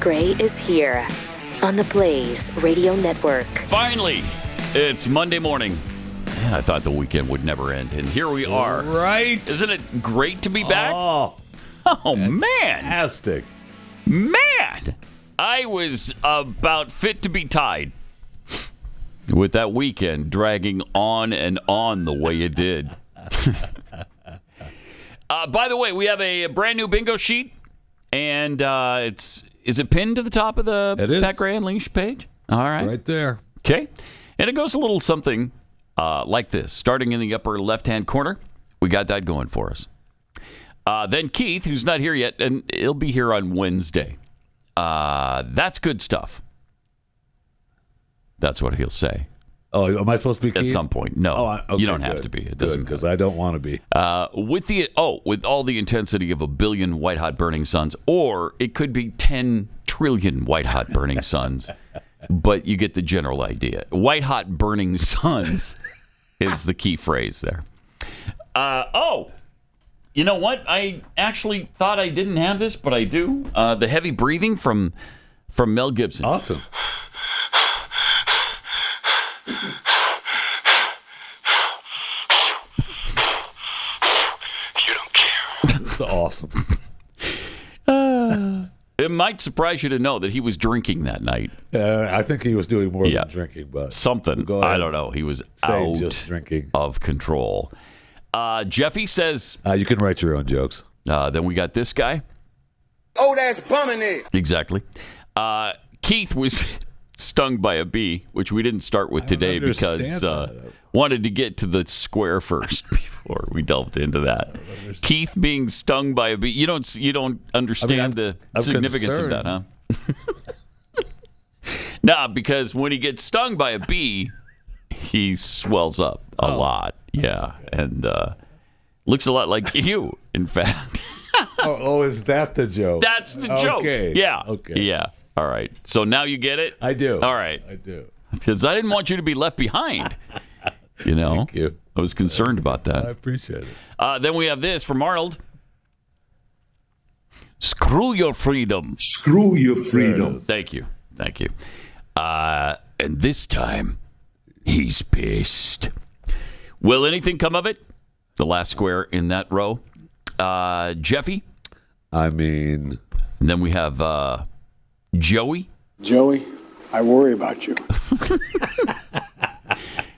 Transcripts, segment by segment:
Gray is here on the Blaze Radio Network. Finally, it's Monday morning. Man, I thought the weekend would never end, and here we are. Right. Isn't it great to be back? Oh, man. fantastic. Man, I was about fit to be tied with that weekend dragging on and on the way it did. By the way, we have a brand new bingo sheet, and is it pinned to the top of the Pat Gray Unleashed page? All right. Right there. Okay. And it goes a little something like this. Starting in the upper left-hand corner, we got that going for us. Then Keith, who's not here yet, and he'll be here on Wednesday. That's good stuff. That's what he'll say. Oh, am I supposed to be Keith? At some point. No, okay, you don't have to be. It doesn't, because I don't want to be. With all the intensity of a billion white-hot burning suns, or it could be 10 trillion white-hot burning suns, but you get the general idea. White-hot burning suns is the key phrase there. You know what? I actually thought I didn't have this, but I do. The heavy breathing from Mel Gibson. Awesome. It's awesome. It might surprise you to know that he was drinking that night. I think he was doing more than drinking, but something. I don't know. He was out just drinking of control. Jeffy says you can write your own jokes. Then we got this guy. Oh, that's bumming it. Exactly. Keith was stung by a bee, which we didn't start with today because wanted to get to the square first before we delved into that. Keith being stung by a bee. You don't understand the significance of that, huh? Nah, because when he gets stung by a bee, he swells up a lot. Yeah, and looks a lot like you, in fact. Is that the joke? That's the joke. Okay. Yeah. Okay. Yeah. All right. So now you get it? I do. All right. I do. Because I didn't want you to be left behind. You know? Thank you. I was concerned about that. I appreciate it. Then we have this from Arnold. Screw your freedom. Screw your freedom. Thank you. Thank you. And this time, he's pissed. Will anything come of it? The last square in that row. Jeffy. I mean. And then we have Joey. Joey, I worry about you.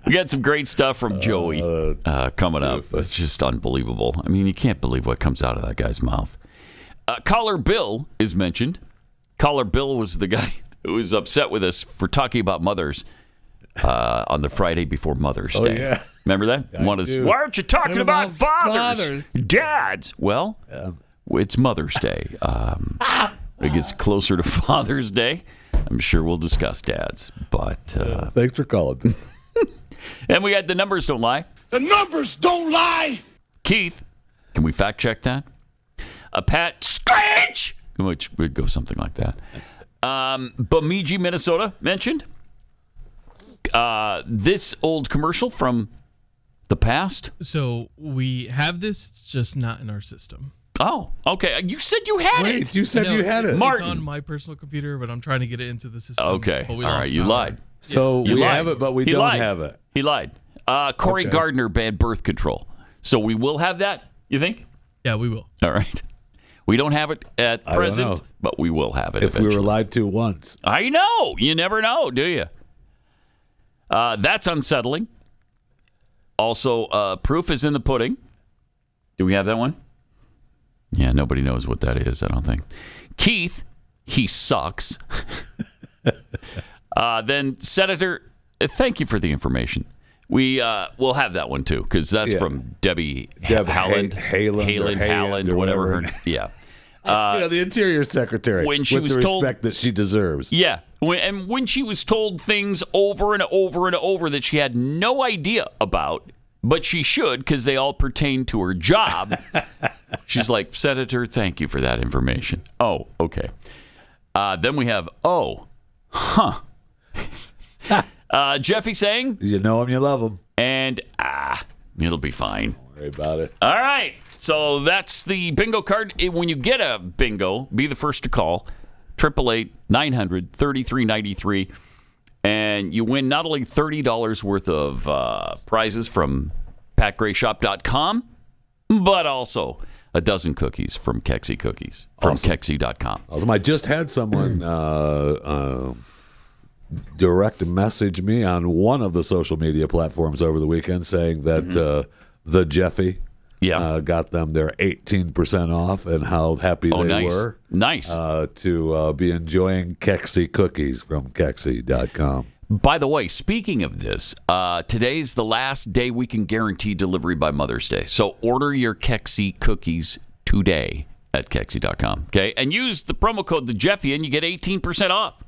We got some great stuff from Joey coming up. It's just unbelievable. I mean, you can't believe what comes out of that guy's mouth. Caller Bill is mentioned. Caller Bill was the guy who was upset with us for talking about mothers on the Friday before Mother's Day. Oh, yeah. Remember that? Why aren't you talking about fathers? Dads. Well, it's Mother's Day. It gets closer to Father's Day. I'm sure we'll discuss dads. But thanks for calling. And we got the numbers don't lie. The numbers don't lie. Keith, can we fact check that? Pat Screech, which would go something like that. Bemidji, Minnesota, mentioned. This old commercial from the past. So we have this, it's just not in our system. Oh, okay. You said you had it. Wait, you said you had it. Martin. It's on my personal computer, but I'm trying to get it into the system. Okay. All right. You lied. So You we lied. have it, but we He don't lied. have it. He lied. Corey Gardner banned birth control. So we will have that, you think? Yeah, we will. All right. We don't have it at I don't present, know. but we will have it If eventually. we were lied to once. I know. You never know, do you? That's unsettling. Also, proof is in the pudding. Do we have that one? Yeah, nobody knows what that is, I don't think. Keith, he sucks. Then Senator, thank you for the information. We'll have that one too, because that's from Debbie Haaland, Haaland, or whatever her. Yeah, the Interior Secretary. When she with was the told, respect that she deserves. Yeah, when she was told things over and over and over that she had no idea about, but she should because they all pertain to her job. She's like, Senator, thank you for that information. Oh, okay. Then we have, Jeffy saying, you know him, you love him. And, it'll be fine. Don't worry about it. All right. So that's the bingo card. When you get a bingo, be the first to call. 888-900-3393. And you win not only $30 worth of prizes from PatGrayShop.com, but also a dozen cookies from Keksi Cookies from Keksi.com. Awesome. I just had someone direct message me on one of the social media platforms over the weekend saying that the Jeffy got them their 18% off and how happy they were. Nice. To be enjoying Keksi cookies from Keksi.com. By the way, speaking of this, today's the last day we can guarantee delivery by Mother's Day. So order your Keksi cookies today at Keksi.com. Okay? And use the promo code TheJeffy and you get 18% off.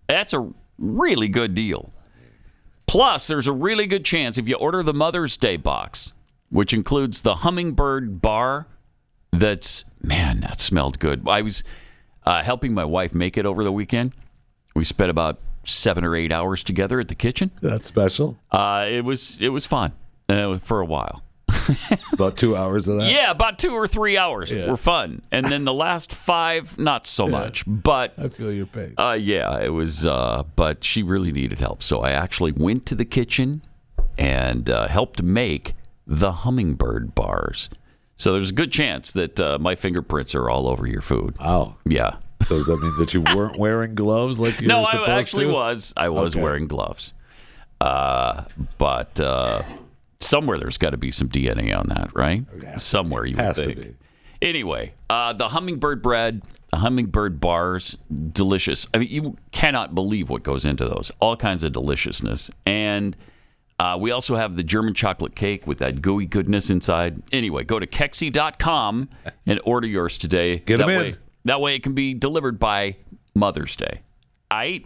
That's a really good deal. Plus, there's a really good chance if you order the Mother's Day box, which includes the hummingbird bar that smelled good. I was helping my wife make it over the weekend. We spent about 7 or 8 hours together at the kitchen. That's special. It was fun for a while. About 2 hours of that? Yeah, about 2 or 3 hours were fun. And then the last 5, not so much. But I feel your pain. It was, but she really needed help. So I actually went to the kitchen and helped make the hummingbird bars. So there's a good chance that my fingerprints are all over your food. Wow. Yeah. So does that mean that you weren't wearing gloves like you were supposed to? No, I actually was. I was wearing gloves. But somewhere there's got to be some DNA on that, right? Somewhere you would think. To be. Anyway, the hummingbird bread, the hummingbird bars, delicious. I mean, you cannot believe what goes into those. All kinds of deliciousness. And we also have the German chocolate cake with that gooey goodness inside. Anyway, go to Keksi.com and order yours today. Get them in. That way it can be delivered by Mother's Day. All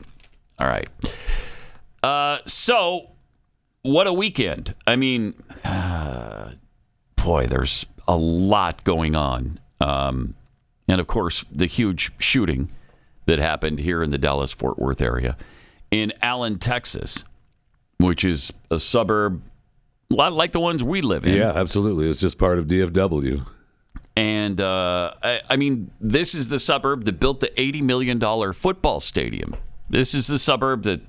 right. So, what a weekend. I mean, boy, there's a lot going on. And, of course, the huge shooting that happened here in the Dallas-Fort Worth area. In Allen, Texas, which is a suburb a lot like the ones we live in. Yeah, absolutely. It's just part of DFW. And, I mean, this is the suburb that built the $80 million football stadium. This is the suburb that,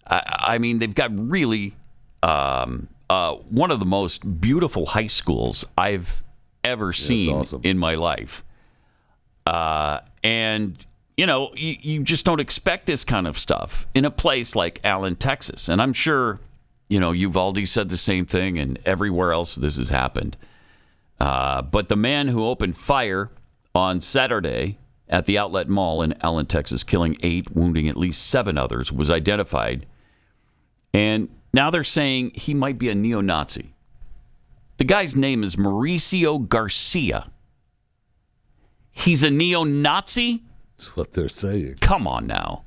I mean, they've got really one of the most beautiful high schools I've ever seen in my life. And, you know, you just don't expect this kind of stuff in a place like Allen, Texas. And I'm sure, you know, Uvalde said the same thing, and everywhere else this has happened. But the man who opened fire on Saturday at the Outlet Mall in Allen, Texas, killing 8, wounding at least 7 others, was identified. And now they're saying he might be a neo-Nazi. The guy's name is Mauricio Garcia. He's a neo-Nazi? That's what they're saying. Come on now.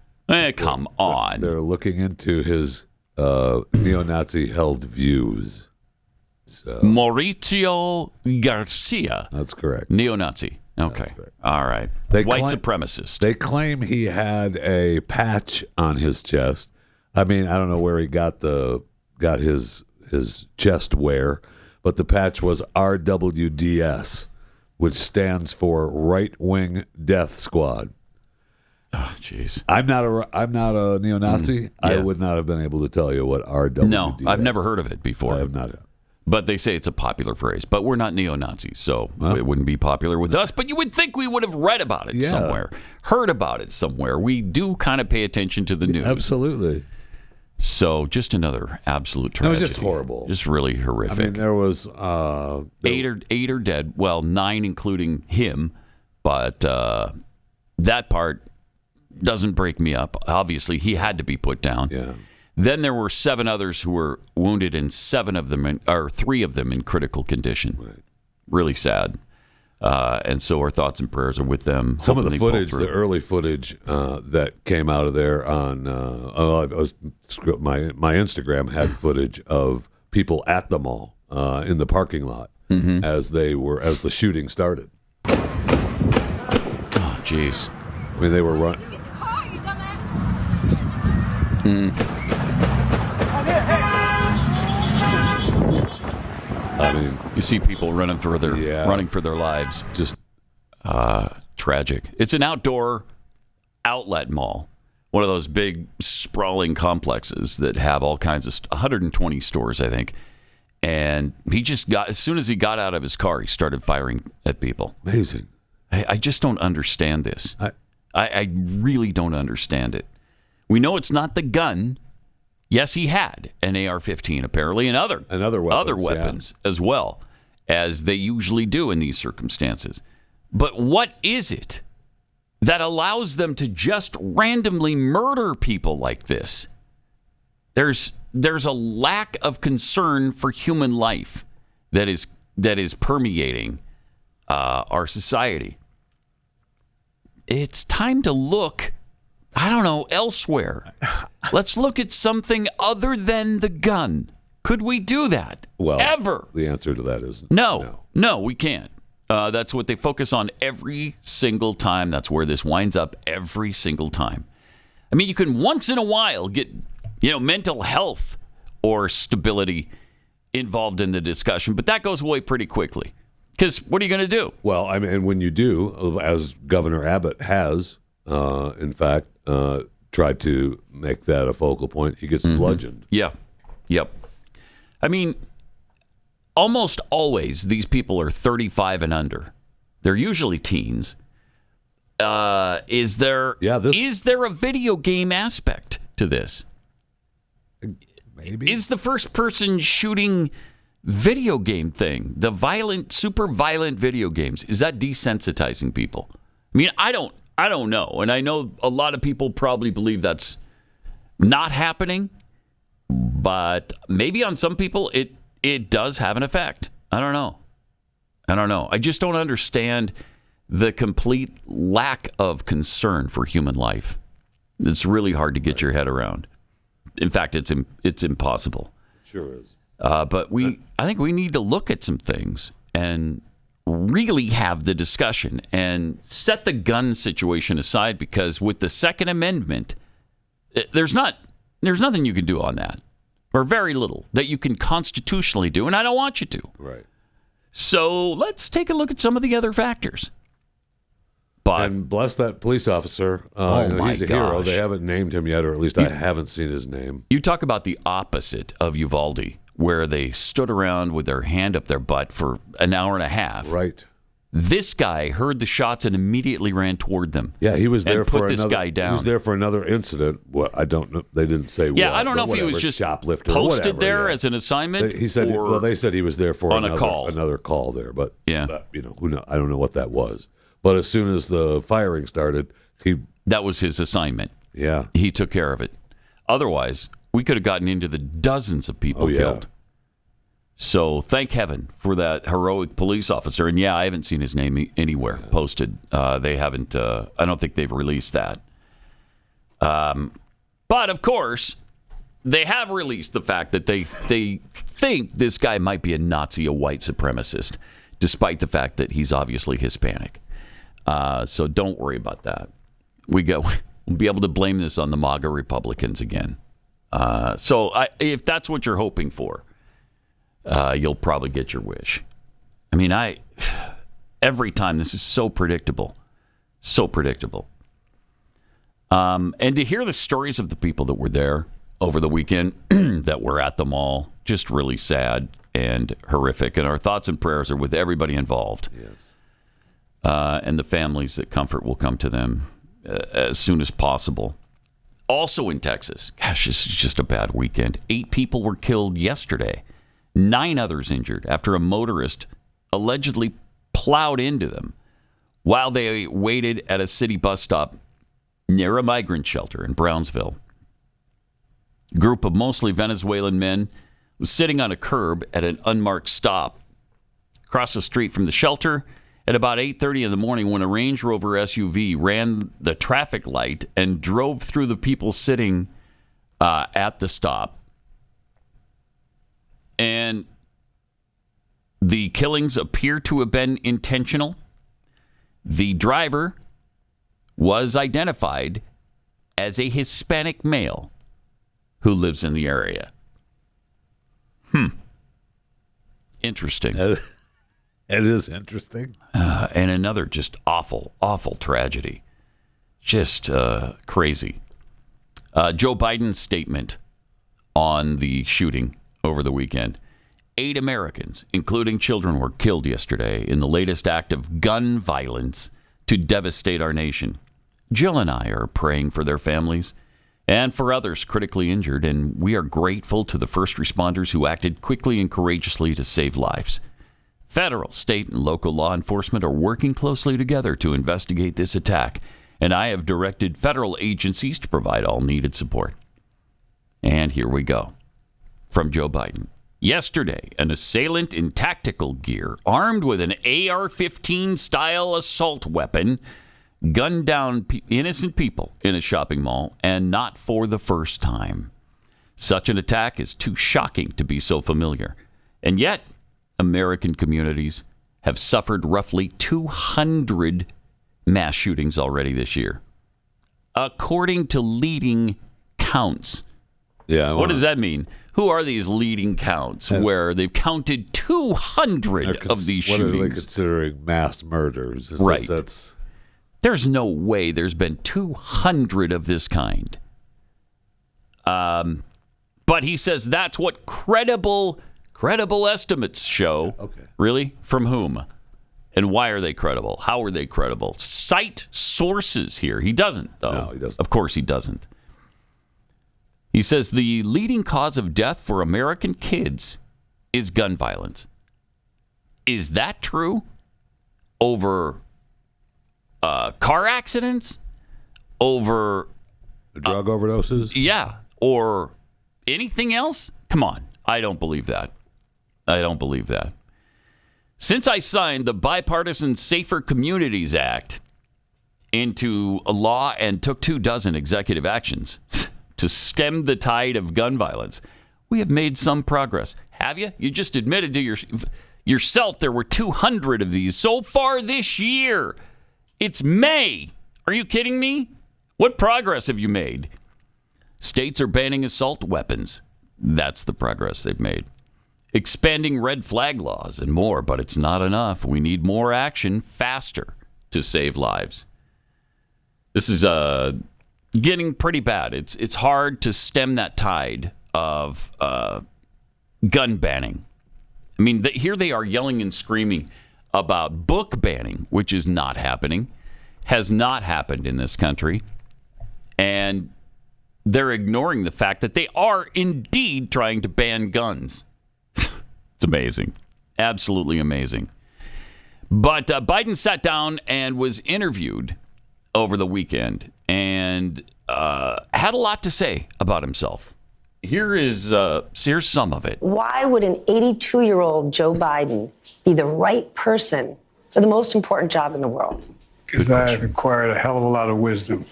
Come on. They're looking into his neo-Nazi held views. So. Mauricio Garcia. That's correct. Neo-Nazi. Okay. All right. White supremacist. They claim he had a patch on his chest. I mean, I don't know where he got his chest wear, but the patch was RWDS, which stands for Right Wing Death Squad. Oh, jeez. I'm not a neo-Nazi. I would not have been able to tell you what RWDS. No, I've never heard of it before. I have not. But they say it's a popular phrase. But we're not neo-Nazis, so it wouldn't be popular with us. But you would think we would have read about it somewhere, heard about it somewhere. We do kind of pay attention to the news. Absolutely. So just another absolute tragedy. It was just horrible. Just really horrific. I mean, there was... 8 are dead. Well, 9 including him. But that part doesn't break me up. Obviously, he had to be put down. Yeah. Then there were 7 others who were wounded, and 3 of them in critical condition. Right. Really sad. And so our thoughts and prayers are with them. Some of the footage, the early footage that came out of there on my Instagram had footage of people at the mall in the parking lot as the shooting started. Oh, jeez. I mean, they were running. I mean, you see people running for their lives. Just tragic. It's an outdoor outlet mall, one of those big sprawling complexes that have all kinds of 120 stores, I think. And he just as soon as he got out of his car, he started firing at people. Amazing. I just don't understand this. I really don't understand it. We know it's not the gun. Yes, he had an AR-15 apparently, and other weapons as well, as they usually do in these circumstances. But what is it that allows them to just randomly murder people like this? There's a lack of concern for human life that is permeating our society. It's time to look, elsewhere. Let's look at something other than the gun. Could we do that? Well, ever? The answer to that is no, we can't. That's what they focus on every single time. That's where this winds up every single time. I mean, you can once in a while get, mental health or stability involved in the discussion, but that goes away pretty quickly. Because what are you going to do? Well, I mean, and when you do, as Governor Abbott has, in fact, tried to make that a focal point, he gets bludgeoned. Yeah. Yep. I mean, almost always these people are 35 and under. They're usually teens. Is there a video game aspect to this? Maybe. Is the first person shooting video game thing, the violent, super violent video games, is that desensitizing people? I mean, I don't know. And I know a lot of people probably believe that's not happening, but maybe on some people it does have an effect. I don't know. I just don't understand the complete lack of concern for human life. It's really hard to get your head around. In fact, it's impossible. It sure is. But I think we need to look at some things and really have the discussion and set the gun situation aside, because with the Second Amendment, there's nothing you can do on that, or very little that you can constitutionally do, and I don't want you to. Right. So let's take a look at some of the other factors. But, and bless that police officer. He's a hero. They haven't named him yet, or at least I haven't seen his name. You talk about the opposite of Uvalde, where they stood around with their hand up their butt for an hour and a half. Right. This guy heard the shots and immediately ran toward them. Yeah, he was there for this guy down. He was there for another incident. Well, I don't know. They didn't say. Yeah, I don't know if he was just shoplifter posted there as an assignment. He said. They said he was there for another call there, but who knows? I don't know what that was. But as soon as the firing started, that was his assignment. Yeah, he took care of it. Otherwise, we could have gotten into the dozens of people killed. So thank heaven for that heroic police officer. And I haven't seen his name anywhere posted. They haven't. I don't think they've released that. But of course, they have released the fact that they think this guy might be a Nazi, a white supremacist, despite the fact that he's obviously Hispanic. So don't worry about that. We'll be able to blame this on the MAGA Republicans again. If that's what you're hoping for, you'll probably get your wish. I mean, every time, this is so predictable. And to hear the stories of the people that were there over the weekend, that were at the mall, just really sad and horrific. And our thoughts and prayers are with everybody involved. Yes. And the families that comfort will come to them as soon as possible. Also in Texas, gosh, this is just a bad weekend. 8 people were killed yesterday. 9 others injured after a motorist allegedly plowed into them while they waited at a city bus stop near a migrant shelter in Brownsville. A group of mostly Venezuelan men was sitting on a curb at an unmarked stop across the street from the shelter at about 8:30 in the morning when a Range Rover SUV ran the traffic light and drove through the people sitting at the stop. And the killings appear to have been intentional. The driver was identified as a Hispanic male who lives in the area. Interesting. It is interesting. And another just awful, awful tragedy. Just crazy. Joe Biden's statement on the shooting over the weekend. 8 Americans, including children, were killed yesterday in the latest act of gun violence to devastate our nation. Jill and I are praying for their families and for others critically injured, and we are grateful to the first responders who acted quickly and courageously to save lives. Federal, state, and local law enforcement are working closely together to investigate this attack, and I have directed federal agencies to provide all needed support. And here we go. From Joe Biden. Yesterday, an assailant in tactical gear, armed with an AR-15 style assault weapon, gunned down innocent people in a shopping mall, and not for the first time. Such an attack is too shocking to be so familiar. And yet, American communities have suffered roughly 200 mass shootings already this year, according to leading counts. Yeah. What does that mean? Who are these leading counts where they've counted 200 of these shootings? What are they considering mass murders? Right. There's no way there's been 200 of this kind. But he says that's what credible estimates show. Okay. Really? From whom? And why are they credible? How are they credible? Cite sources here. He doesn't, though. No, he doesn't. Of course he doesn't. He says the leading cause of death for American kids is gun violence. Is that true? Over car accidents? Over drug overdoses? Yeah. Or anything else? Come on. I don't believe that. Since I signed the Bipartisan Safer Communities Act into a law and took 24 executive actions to stem the tide of gun violence, we have made some progress. Have you? You just admitted to yourself there were 200 of these so far this year. It's May. Are you kidding me? What progress have you made? States are banning assault weapons. That's the progress they've made. Expanding red flag laws and more, but it's not enough. We need more action faster to save lives. This is getting pretty bad. It's hard to stem that tide of gun banning. I mean, here they are yelling and screaming about book banning, which is not happening, has not happened in this country. And they're ignoring the fact that they are indeed trying to ban guns. It's amazing. Absolutely amazing. But Biden sat down and was interviewed over the weekend and had a lot to say about himself. Here's some of it. Why would an 82-year-old Joe Biden be the right person for the most important job in the world? Because I've acquired a hell of a lot of wisdom.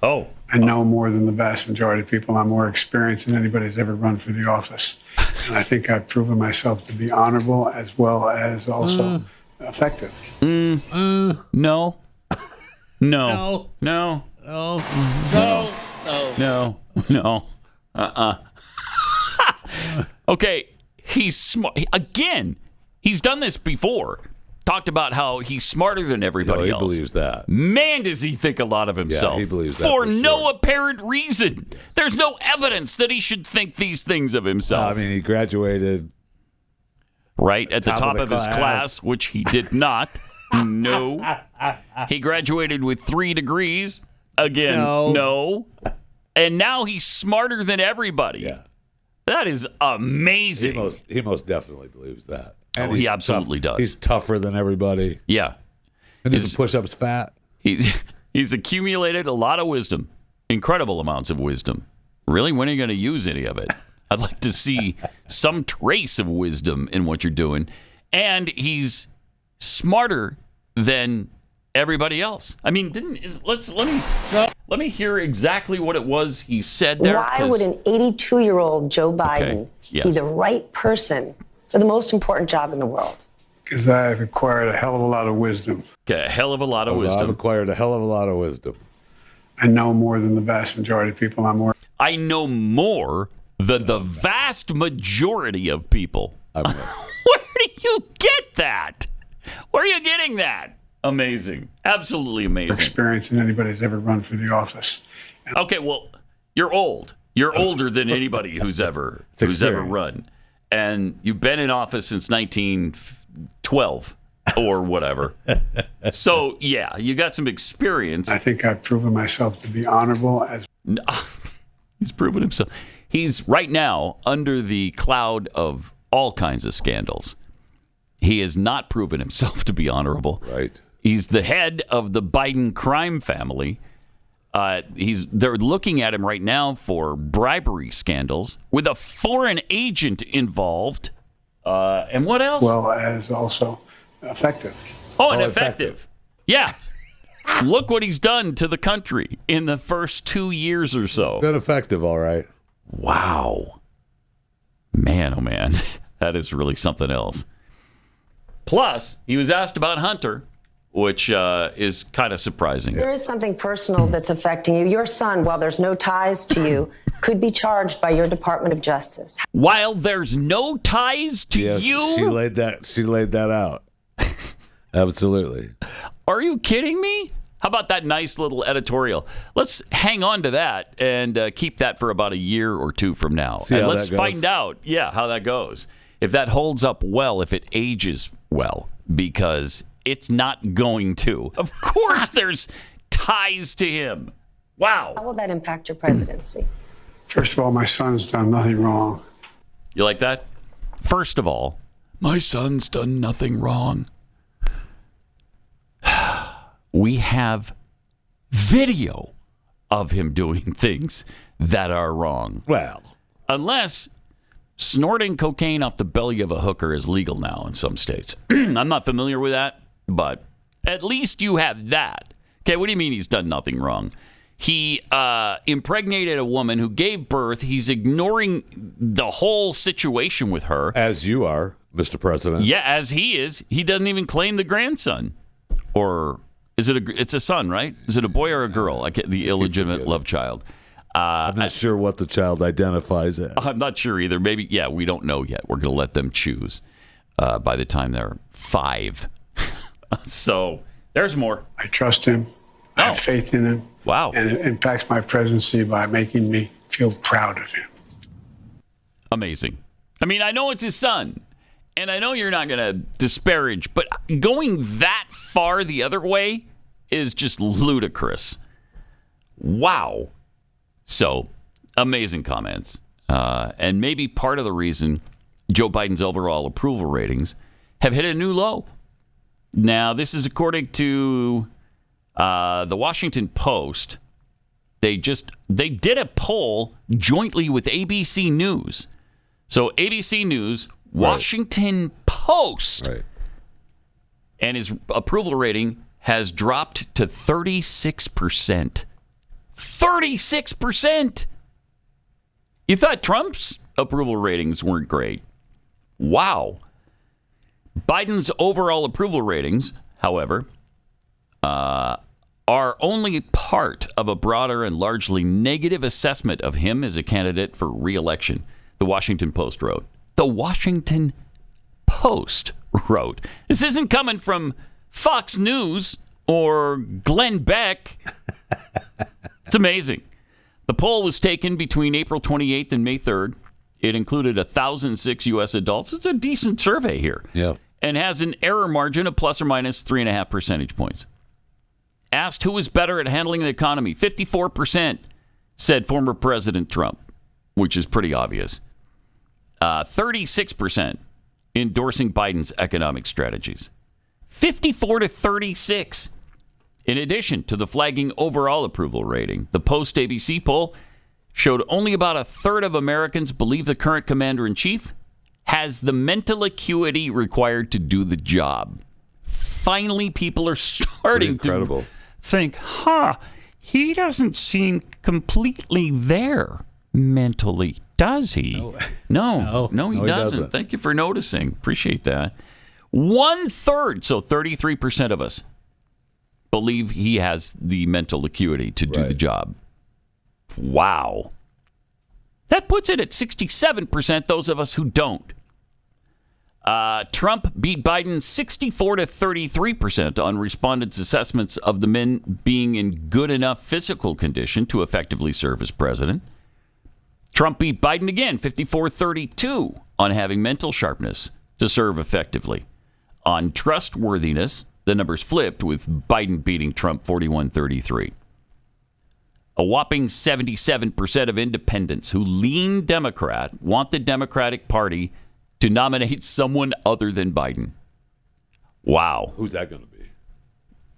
Oh. I know more than the vast majority of people. I'm more experienced than anybody's ever run for the office. And I think I've proven myself to be honorable as well as also effective. No. No. No. No. No. No. Okay. He's smart. Again, he's done this before. Talked about how he's smarter than everybody else. He believes that. Man, does he think a lot of himself. Yeah, he believes that for no sure. apparent reason. There's no evidence that he should think these things of himself. I mean, he graduated right at the top of his class, which he did not. No. He graduated with 3 degrees. Again, no. And now he's smarter than everybody. Yeah. That is amazing. He most definitely believes that. And he absolutely does. He's tougher than everybody. Yeah. And his push-ups fat. He's accumulated a lot of wisdom. Incredible amounts of wisdom. Really, when are you going to use any of it? I'd like to see some trace of wisdom in what you're doing. And he's smarter than everybody else. I mean, let me hear exactly what it was he said there. Why would an 82-year-old Joe Biden be the right person for the most important job in the world? Because I've acquired a hell of a lot of wisdom. Okay, a hell of a lot of wisdom. I've acquired a hell of a lot of wisdom. I know more than the vast majority of people. I know more than the vast majority of people. Where do you get that? Where are you getting that? Amazing. Absolutely amazing. Experience than anybody's ever run for the office. Okay, well, you're old. You're older than anybody who's ever run. And you've been in office since 1912 or whatever. So, yeah, you got some experience. I think I've proven myself to be honorable as He's proven himself. He's right now under the cloud of all kinds of scandals. He has not proven himself to be honorable. Right. He's the head of the Biden crime family. They're looking at him right now for bribery scandals with a foreign agent involved. And what else? well as also effective. Oh, and effective. Yeah. Look what he's done to the country in the first 2 years or so. Been effective, all right. Wow. Man, oh man. That is really something else. Plus, he was asked about Hunter, which is kind of surprising. There is something personal that's affecting you. Your son, while there's no ties to you, could be charged by your Department of Justice. While there's no ties to Yes, you? she laid that out. Absolutely. Are you kidding me? How about that nice little editorial? Let's hang on to that and keep that for about a year or two from now. See and how let's that goes. find out, how that goes. If that holds up well, if it ages well, because it's not going to. Of course there's ties to him. Wow. How will that impact your presidency? First of all, my son's done nothing wrong. You like that? First of all, my son's done nothing wrong. We have video of him doing things that are wrong. Well, Unless snorting cocaine off the belly of a hooker is legal now in some states. I'm not familiar with that, but at least you have that. Okay, what do you mean he's done nothing wrong? He impregnated a woman who gave birth. He's ignoring the whole situation with her. as you are, Mr. President. Yeah, as he is. He doesn't even claim the grandson. Or is it it's a son, right? Is it a boy or a girl? I get the illegitimate love child. I'm not sure what the child identifies as. I'm not sure either. Maybe, we don't know yet. We're going to let them choose by the time they're 5. So there's more. I trust him. I have faith in him. Wow. And it impacts my presidency by making me feel proud of him. Amazing. I mean, I know it's his son, and I know you're not going to disparage, but going that far the other way is just ludicrous. Wow. So, amazing comments. And maybe part of the reason Joe Biden's overall approval ratings have hit a new low. Now, this is according to the Washington Post. They did a poll jointly with ABC News. So ABC News, Washington Post, and his approval rating has dropped to 36%. 36%. You thought Trump's approval ratings weren't great. Wow. Biden's overall approval ratings, however, are only part of a broader and largely negative assessment of him as a candidate for re-election, the Washington Post wrote. The Washington Post wrote. This isn't coming from Fox News or Glenn Beck. It's amazing. The poll was taken between April 28th and May 3rd. It included 1,006 U.S. adults. It's a decent survey here. Yeah. And has an error margin of plus or minus 3.5 percentage points. Asked who was better at handling the economy, 54% said former President Trump, which is pretty obvious. 36% endorsing Biden's economic strategies. 54 to 36. In addition to the flagging overall approval rating, the Post-ABC poll showed only about a third of Americans believe the current commander-in-chief has the mental acuity required to do the job. Finally, people are starting to think, he doesn't seem completely there mentally, does he? No, he doesn't. Thank you for noticing. Appreciate that. 1/3, so 33% of us believe he has the mental acuity to do the job. Wow. That puts it at 67%, those of us who don't. Trump beat Biden 64 to 33% on respondents' assessments of the men being in good enough physical condition to effectively serve as president. Trump beat Biden again 54-32 on having mental sharpness to serve effectively. On trustworthiness, the numbers flipped with Biden beating Trump 41-33. A whopping 77% of independents who lean Democrat want the Democratic Party to nominate someone other than Biden. Wow. Who's that going to be?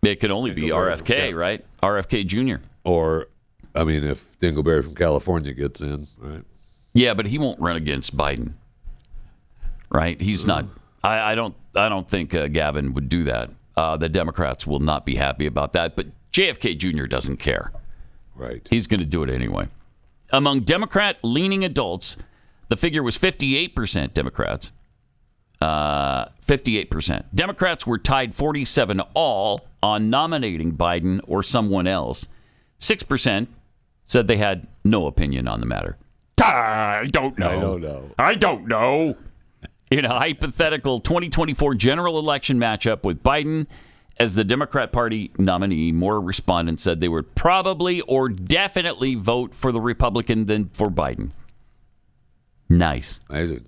It could only be RFK, right? RFK Jr. Or, I mean, if Dingleberry from California gets in, right? Yeah, but he won't run against Biden, right? He's not. I don't think Gavin would do that. The Democrats will not be happy about that. But JFK Jr. doesn't care. Right. He's going to do it anyway. Among Democrat-leaning adults, the figure was 58% Democrats. 58%. Democrats were tied 47 all on nominating Biden or someone else. 6% said they had no opinion on the matter. I don't know. In a hypothetical 2024 general election matchup with Biden as the Democrat Party nominee, more respondents said they would probably or definitely vote for the Republican than for Biden. Nice. Amazing.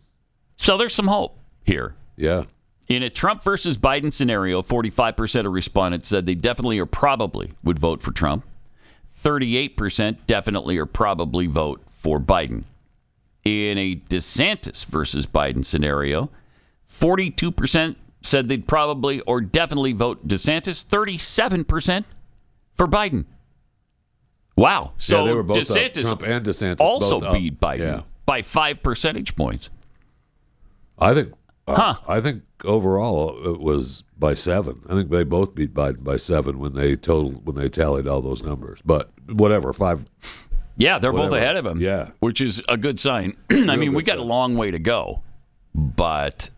So there's some hope here. Yeah. In a Trump versus Biden scenario, 45% of respondents said they definitely or probably would vote for Trump. 38% definitely or probably vote for Biden. In a DeSantis versus Biden scenario, 42% said they'd probably or definitely vote DeSantis. 37% for Biden. Wow. So they were both DeSantis, Trump and DeSantis also both beat Biden by 5 percentage points. I think overall it was by 7. I think they both beat Biden by 7 when they tallied all those numbers. But whatever, 5. Yeah, they're both ahead of him. Yeah, which is a good sign. I mean, we got a long way to go, but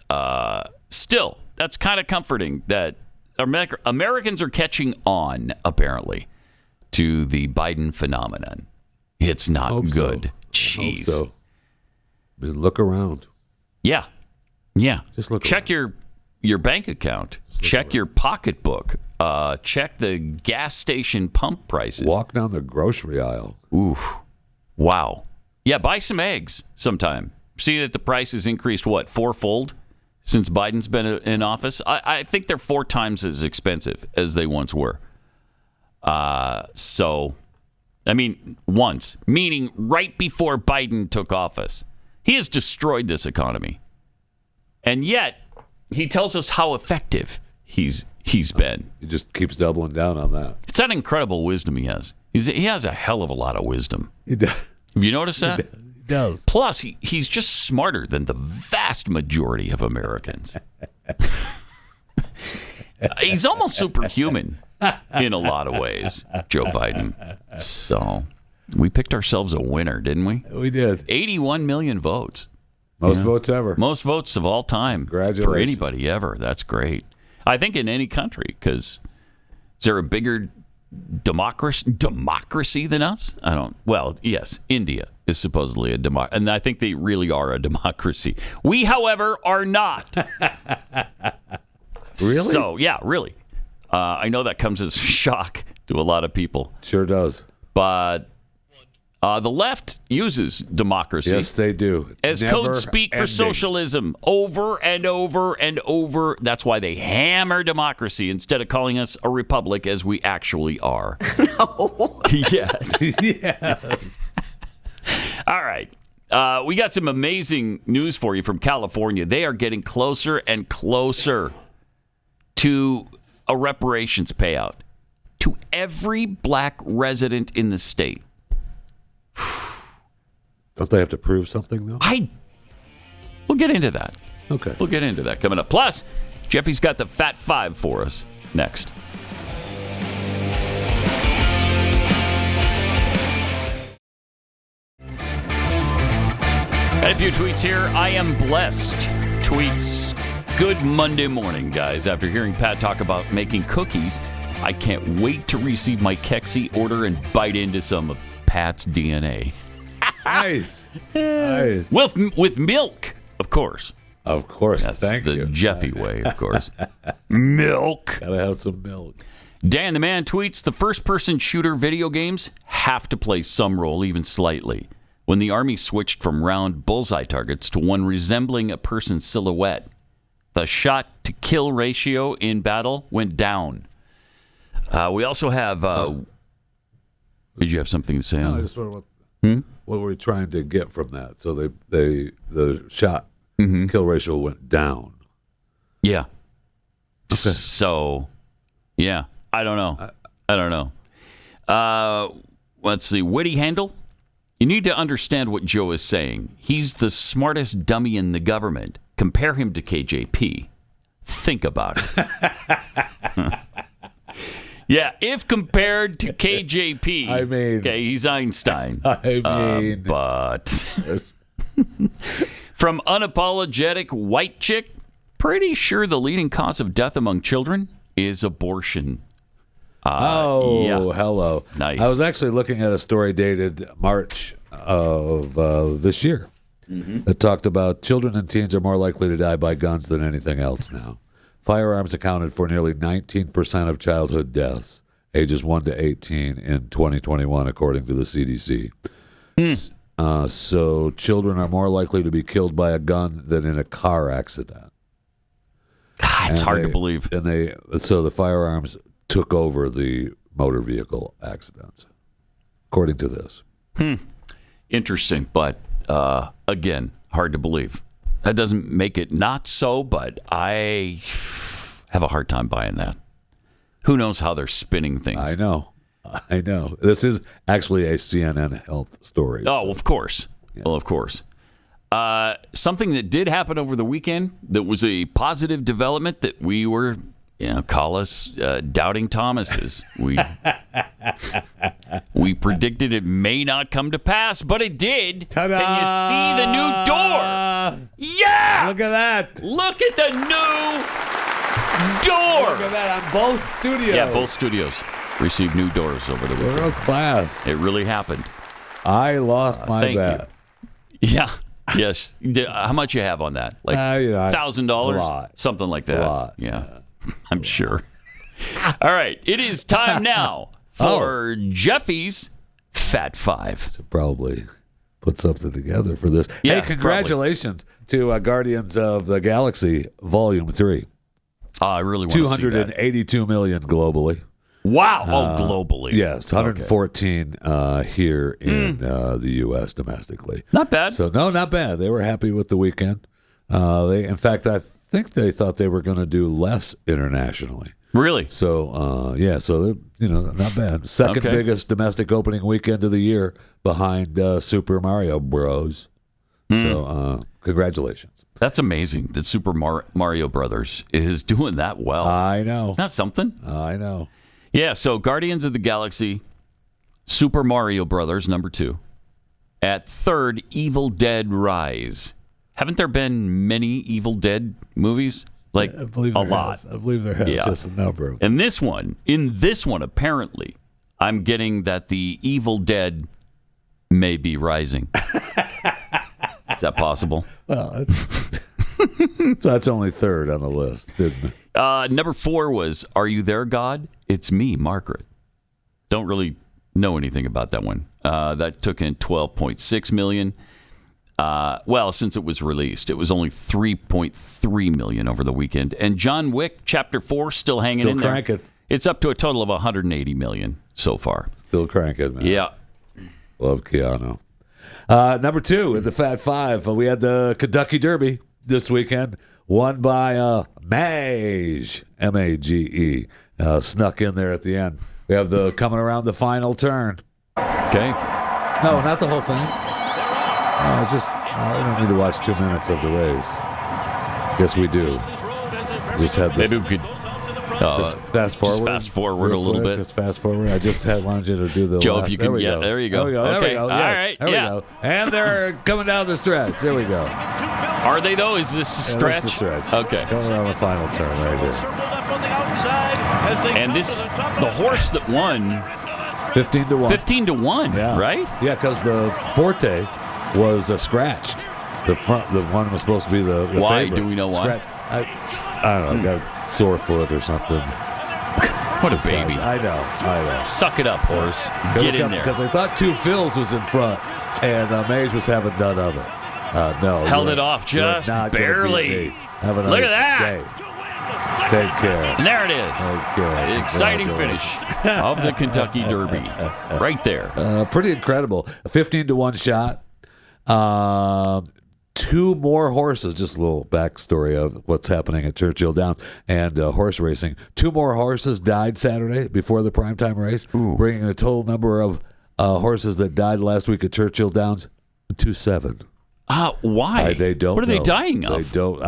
still, that's kind of comforting that Americans are catching on, apparently, to the Biden phenomenon. It's not good. Jeez. So. I mean, look around. Yeah. Just look. Check around. your bank account. Check your pocketbook. Check the gas station pump prices. Walk down the grocery aisle. Ooh, wow. Yeah, buy some eggs sometime. See that the price has increased, what, 4-fold since Biden's been in office? I think they're 4 times as expensive as they once were. So, I mean, once, meaning right before Biden took office. He has destroyed this economy. And yet, he tells us how effective he's been. He just keeps doubling down on that. It's that incredible wisdom he has. He has a hell of a lot of wisdom. He does. Have you noticed that? He does. Plus, he's just smarter than the vast majority of Americans. He's almost superhuman in a lot of ways, Joe Biden. So we picked ourselves a winner, didn't we? We did. 81 million votes. Most votes ever. Most votes of all time. Congratulations. For anybody ever. That's great. I think in any country, because is there a bigger democracy than us? Well, yes, India is supposedly a democracy, and I think they really are a democracy. We, however, are not. Really? So, yeah, really. I know that comes as a shock to a lot of people. Sure does. But the left uses democracy. Yes, they do. As code speak for socialism over and over and over. That's why they hammer democracy instead of calling us a republic as we actually are. No. Yes. Yes. All right. We got some amazing news for you from California. They are getting closer and closer to a reparations payout to every black resident in the state. Don't they have to prove something, though? We'll get into that. Okay. We'll get into that coming up. Plus, Jeffy's got the Fat Five for us next. Got a few tweets here. I am blessed. Tweets. Good Monday morning, guys. After hearing Pat talk about making cookies, I can't wait to receive my Keksi order and bite into some of Pat's DNA. Nice. Nice. With milk, of course. Of course. That's Thank the you. Jeffy way, of course. Milk. Gotta have some milk. Dan the Man tweets, the first-person shooter video games have to play some role, even slightly. When the Army switched from round bullseye targets to one resembling a person's silhouette, the shot-to-kill ratio in battle went down. We also have... Did you have something to say? No, I just wonder what were we trying to get from that? So the shot kill ratio went down. Yeah. Okay. So, yeah. I don't know. Let's see. Witty handle. You need to understand what Joe is saying. He's the smartest dummy in the government. Compare him to KJP. Think about it. Yeah, if compared to KJP, I mean, okay, he's Einstein. I mean, but from unapologetic white chick, pretty sure the leading cause of death among children is abortion. Hello. Nice. I was actually looking at a story dated March of this year that talked about children and teens are more likely to die by guns than anything else now. Firearms accounted for nearly 19% of childhood deaths, ages 1 to 18, in 2021, according to the CDC. So children are more likely to be killed by a gun than in a car accident. It's hard to believe. So the firearms took over the motor vehicle accidents, according to this. Interesting, but again, hard to believe. That doesn't make it not so, but I have a hard time buying that. Who knows how they're spinning things? I know. This is actually a CNN health story. Oh, of course. Yeah. Well, of course. Something that did happen over the weekend that was a positive development that we were, call us doubting Thomases. We predicted it may not come to pass, but it did. Ta-da! Can you see the new door? Yeah! Look at that. Look at the new door. Look at that on both studios. Yeah, both studios received new doors over the weekend. World class. It really happened. I lost my bet. Yeah. Yes. How much you have on that? Like $1,000? A lot. Something like that. A lot. Yeah. I'm sure. All right. It is time now for Jeffy's Fat Five. Should probably put something together for this. Yeah, hey, congratulations to Guardians of the Galaxy Volume 3. I really want to see that. 282 million globally. Wow. Globally. Yes, 114 here in the U.S. domestically. Not bad. So, no, not bad. They were happy with the weekend. In fact, I think they thought they were going to do less internationally. Really? So, so not bad. Second biggest domestic opening weekend of the year behind Super Mario Bros. So, congratulations. That's amazing that Super Mario Brothers is doing that well. I know. Isn't that something? I know. Yeah, so Guardians of the Galaxy, Super Mario Brothers, number 2. At third, Evil Dead Rise. Haven't there been many Evil Dead movies? Like, I believe a lot. I believe there has just a number of them. And in this one, apparently, I'm getting that the Evil Dead may be rising. Is that possible? Well, so that's only third on the list, didn't it? Number 4 was Are You There, God? It's Me, Margaret. Don't really know anything about that one. That took in 12.6 million. Well, since it was released, it was only 3.3 million over the weekend. And John Wick Chapter 4 still hanging in there. Cranking. It's up to a total of 180 million so far. Still cranking, man. Yeah. Love Keanu. Number 2 in the Fat Five, we had the Kentucky Derby this weekend, won by Mage, M-A-G-E. Snuck in there at the end. We have the coming around the final turn. Okay. No, not the whole thing. No, it's just, we don't need to watch 2 minutes of the race. Yes, we do. Just had the... Maybe we could... fast forward. Just fast forward a little bit. Just fast forward. I just wanted you to do the Joe, last. if you can, there you go. There we go. Okay. There we go. All Yes. right. There we go. And they're coming down the stretch. There we go. Are they, though? Is this a stretch? This is the stretch. Okay. Going around the final turn right here. And the horse that won... 15-1. 15-1, yeah. right? Yeah, because the Forte was scratched. The one was supposed to be the why? favorite. Do we know why? I don't know. Got a sore foot or something. What a baby. I know. Suck it up, horse. Get in there. Because I thought Two Phils was in front, and Mays was having none of it. No. Held it off just barely. Have a nice Look at that. day. Take care. And there it is. Take care. Exciting finish of the Kentucky Derby. Right there. Pretty incredible. A 15-1 shot. 2 more horses. Just a little backstory of what's happening at Churchill Downs and horse racing. 2 more horses died Saturday before the primetime race, bringing the total number of horses that died last week at Churchill Downs to 7. Why? They don't. What are know. they dying of? They don't.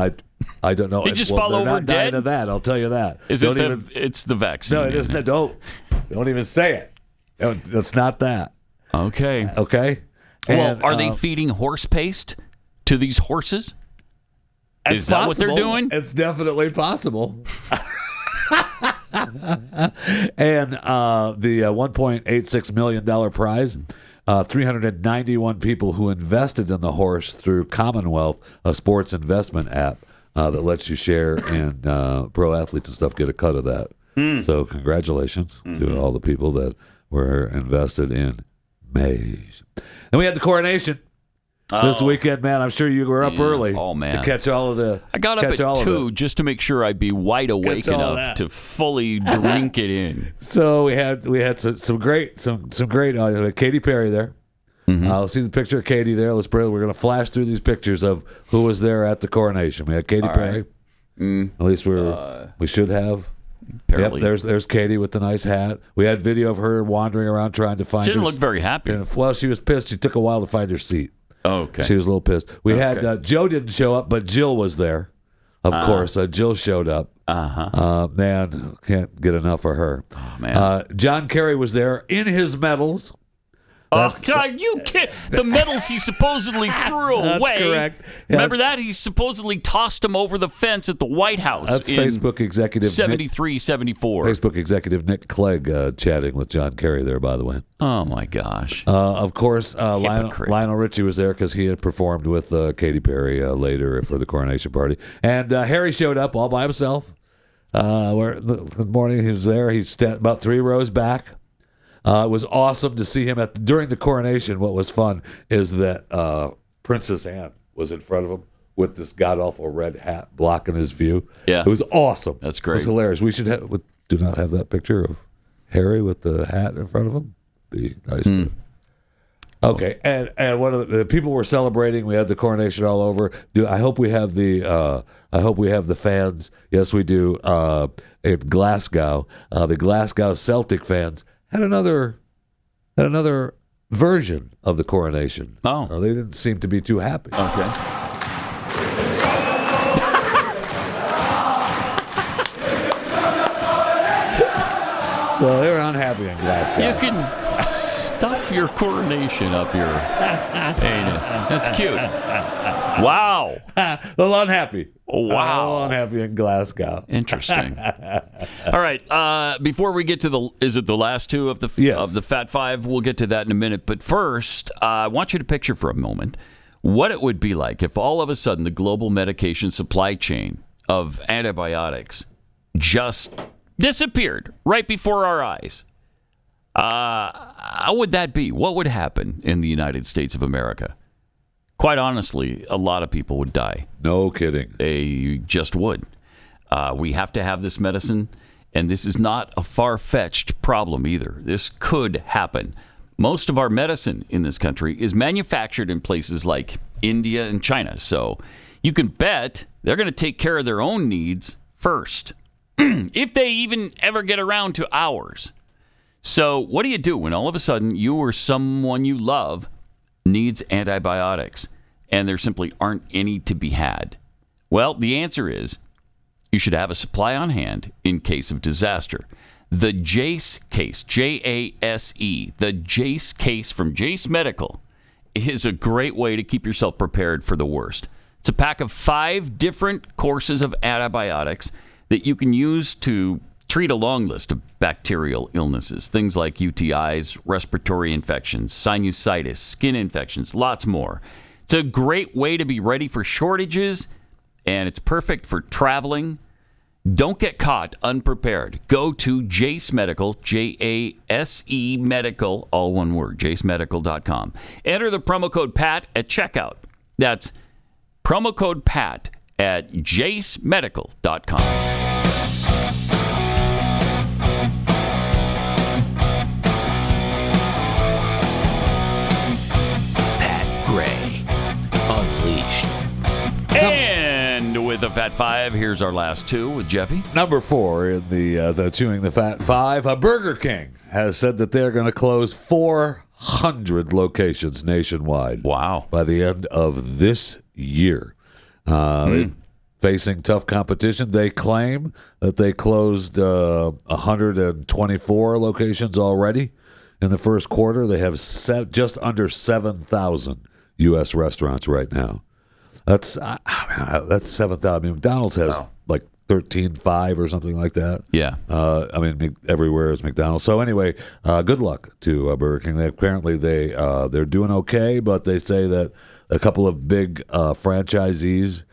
I don't know. They just fall over not dead. Dying of that, I'll tell you that. It's the vaccine? No, it isn't. Don't even say it. It's not that. Okay. And, are they feeding horse paste to these horses? Is that what they're doing? It's definitely possible. And the $1.86 million prize. 391 people who invested in the horse through Commonwealth, a sports investment app that lets you share in pro athletes and stuff, get a cut of that. So congratulations to all the people that were invested in Mays. And we had the coronation this weekend, man. I'm sure you were up early to catch all of the. I got up at 2 just to make sure I'd be wide awake enough to fully drink it in. So we had some great audio. We had Katy Perry there. Let's see the picture of Katy there. We're going to flash through these pictures of who was there at the coronation. We had Katy Perry. At least we should have. Yep, there's Katy with the nice hat. We had video of her wandering around trying to find. She didn't look very happy. Well, she was pissed. She took a while to find her seat. Okay. She was a little pissed. We had Joe didn't show up, but Jill was there. Of course, Jill showed up. Man, can't get enough of her. Oh, man. John Kerry was there in his medals. God, you can't. The medals he supposedly threw away. That's correct. Remember that? He supposedly tossed them over the fence at the White House. That's Facebook executive 73, 74. Facebook executive Nick Clegg chatting with John Kerry there, by the way. Oh, my gosh. Of course, Lionel Richie was there because he had performed with Katy Perry later for the coronation party. And Harry showed up all by himself. The morning he was there, he stood about 3 rows back. It was awesome to see him during the coronation. What was fun is that Princess Anne was in front of him with this god-awful red hat blocking his view. Yeah. It was awesome. That's great. It was hilarious. We should do not have that picture of Harry with the hat in front of him. Be nice to. Okay, and one of the people were celebrating. We had the coronation all over. I hope we have the fans. Yes, we do. At Glasgow, the Glasgow Celtic fans had another version of the coronation. They didn't seem to be too happy. Okay. So they were unhappy in Glasgow. You can stuff your coronation up your anus. That's cute. Wow. A little unhappy. Wow. A little unhappy in Glasgow. Interesting. All right. Before we get to the last 2 of the Fat Five? We'll get to that in a minute. But first, I want you to picture for a moment what it would be like if all of a sudden the global medication supply chain of antibiotics just disappeared right before our eyes. How would that be? What would happen in the United States of America? Quite honestly, a lot of people would die. No kidding. They just would. We have to have this medicine, and this is not a far-fetched problem either. This could happen. Most of our medicine in this country is manufactured in places like India and China, so you can bet they're going to take care of their own needs first, if they even ever get around to ours. So what do you do when all of a sudden you or someone you love needs antibiotics and there simply aren't any to be had? Well, the answer is you should have a supply on hand in case of disaster. The JACE case, J-A-S-E, the JACE case from JACE Medical is a great way to keep yourself prepared for the worst. It's a pack of 5 different courses of antibiotics that you can use to treat a long list of bacterial illnesses, things like UTIs, respiratory infections, sinusitis, skin infections, lots more. It's a great way to be ready for shortages, and it's perfect for traveling. Don't get caught unprepared. Go to Jase Medical, Jase Medical, all one word, jasemedical.com. Enter the promo code PAT at checkout. That's promo code PAT at jasemedical.com. Pat Gray, Unleashed. And with the Fat Five, here's our last two with Jeffy. Number 4 in the Chewing the Fat Five, Burger King has said that they're going to close 400 locations nationwide. Wow. By the end of this year. Facing tough competition. They claim that they closed 124 locations already in the first quarter. They have just under 7,000 U.S. restaurants right now. That's 7,000. I mean, McDonald's has like 13.5 or something like that. Yeah. I mean, everywhere is McDonald's. So anyway, good luck to Burger King. Apparently they're doing okay, but they say that a couple of big franchisees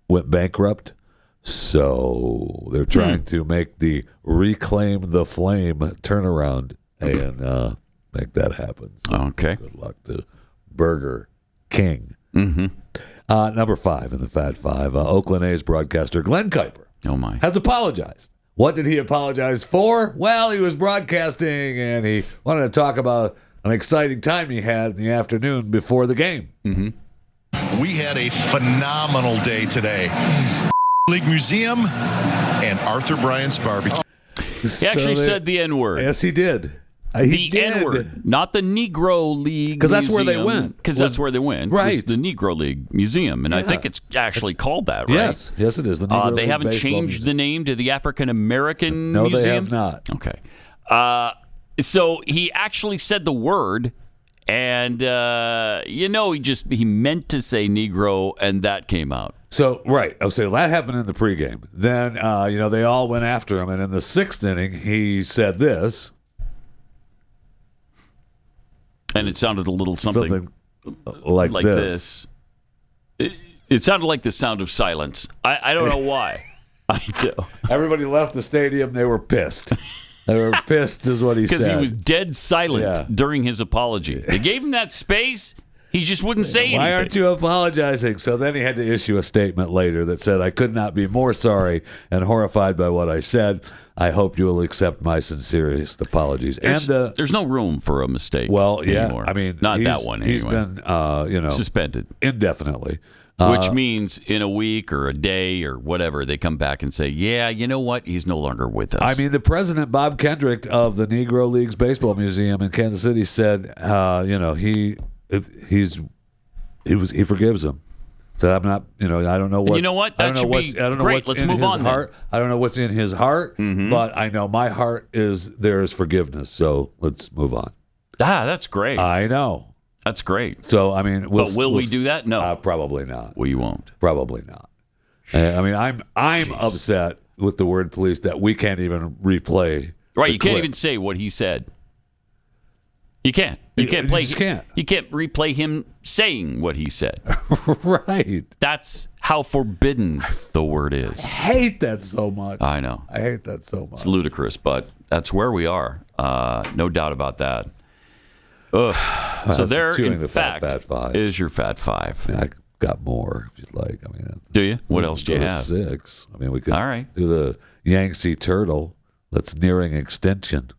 went bankrupt. So they're trying to make the Reclaim the Flame turnaround and make that happen. So okay. Good luck to Burger King. Mm-hmm. Number 5 in the Fat Five, Oakland A's broadcaster Glenn Kuiper has apologized. What did he apologize for? Well, he was broadcasting and he wanted to talk about an exciting time he had in the afternoon before the game. Mm-hmm. We had a phenomenal day today. League Museum and Arthur Bryant's Barbecue. He actually said the N-word. Yes, he did. The N-word, not the Negro League, because that's where they went. Because that's where they went, right? Was the Negro League Museum, and I think it's actually called that, right? Yes, it is. The Negro they League haven't changed Museum. the name to the African American Museum. Museum. No, they have not. Okay, so he actually said the word, and he meant to say Negro, and that came out. So so that happened in the pregame. Then they all went after him, and in the 6th inning, he said this. And it sounded a little something like this. It sounded like the sound of silence. I don't know why. I do. Everybody left the stadium. They were pissed. They were pissed is what he said. Because he was dead silent during his apology. They gave him that space. He just wouldn't say anything. Why aren't you apologizing? So then he had to issue a statement later that said, I could not be more sorry and horrified by what I said. I hope you will accept my sincerest apologies. There's no room for a mistake. Well, yeah. Anymore. I mean, not that one. Anyway. He's been, suspended indefinitely. Which means in a week or a day or whatever, they come back and say, yeah, you know what? He's no longer with us. I mean, the president, Bob Kendrick of the Negro Leagues Baseball Museum in Kansas City said, he forgives him. Said, I'm not, I don't know what. And you know what? That should be great. Let's move on. I don't know what's in his heart, but I know my heart there is forgiveness. So let's move on. That's great. I know. That's great. So, I mean, will we do that? No. Probably not. We won't. Probably not. I mean, I'm upset with the word police that we can't even replay. Right. You can't even say what he said. You can't. You can't play. You can't replay him saying what he said. Right. That's how forbidden the word is. I hate that so much. I know. I hate that so much. It's ludicrous, but that's where we are. No doubt about that. Ugh. So there, in fact, Fat Five. Is your Fat Five. I mean, I got more if you'd like. I mean, do you? What else do you have? 6. I mean, we could all right. do the Yangtze turtle that's nearing extinction.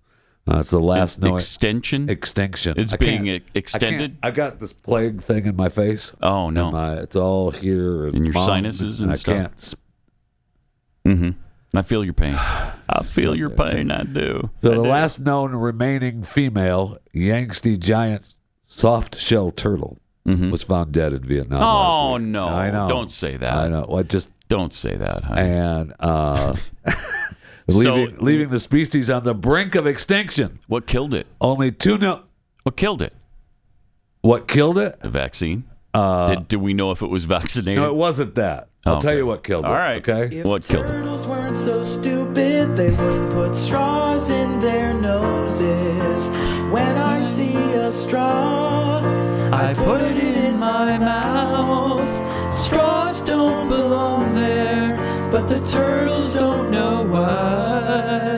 It's the last extension. Extinction. It's being extended. I got this plague thing in my face. Oh no! It's all here in your sinuses and stuff. I can't. Mm-hmm. I feel your pain. I feel your pain. I do. So the last known remaining female Yangtze giant soft shell turtle was found dead in Vietnam. Oh last week. no! I know. Don't say that. I know. Well, just don't say that. Honey. And. Leaving the species on the brink of extinction. What killed it? Only 2 know. What killed it? What killed it? The vaccine. Did we know if it was vaccinated? No, it wasn't that. I'll tell you what killed it. All right. Okay. What killed it? Turtles weren't so stupid, they wouldn't put straws in their noses. When I see a straw, I put it in my mouth. Straws don't belong there, but the turtles don't know why.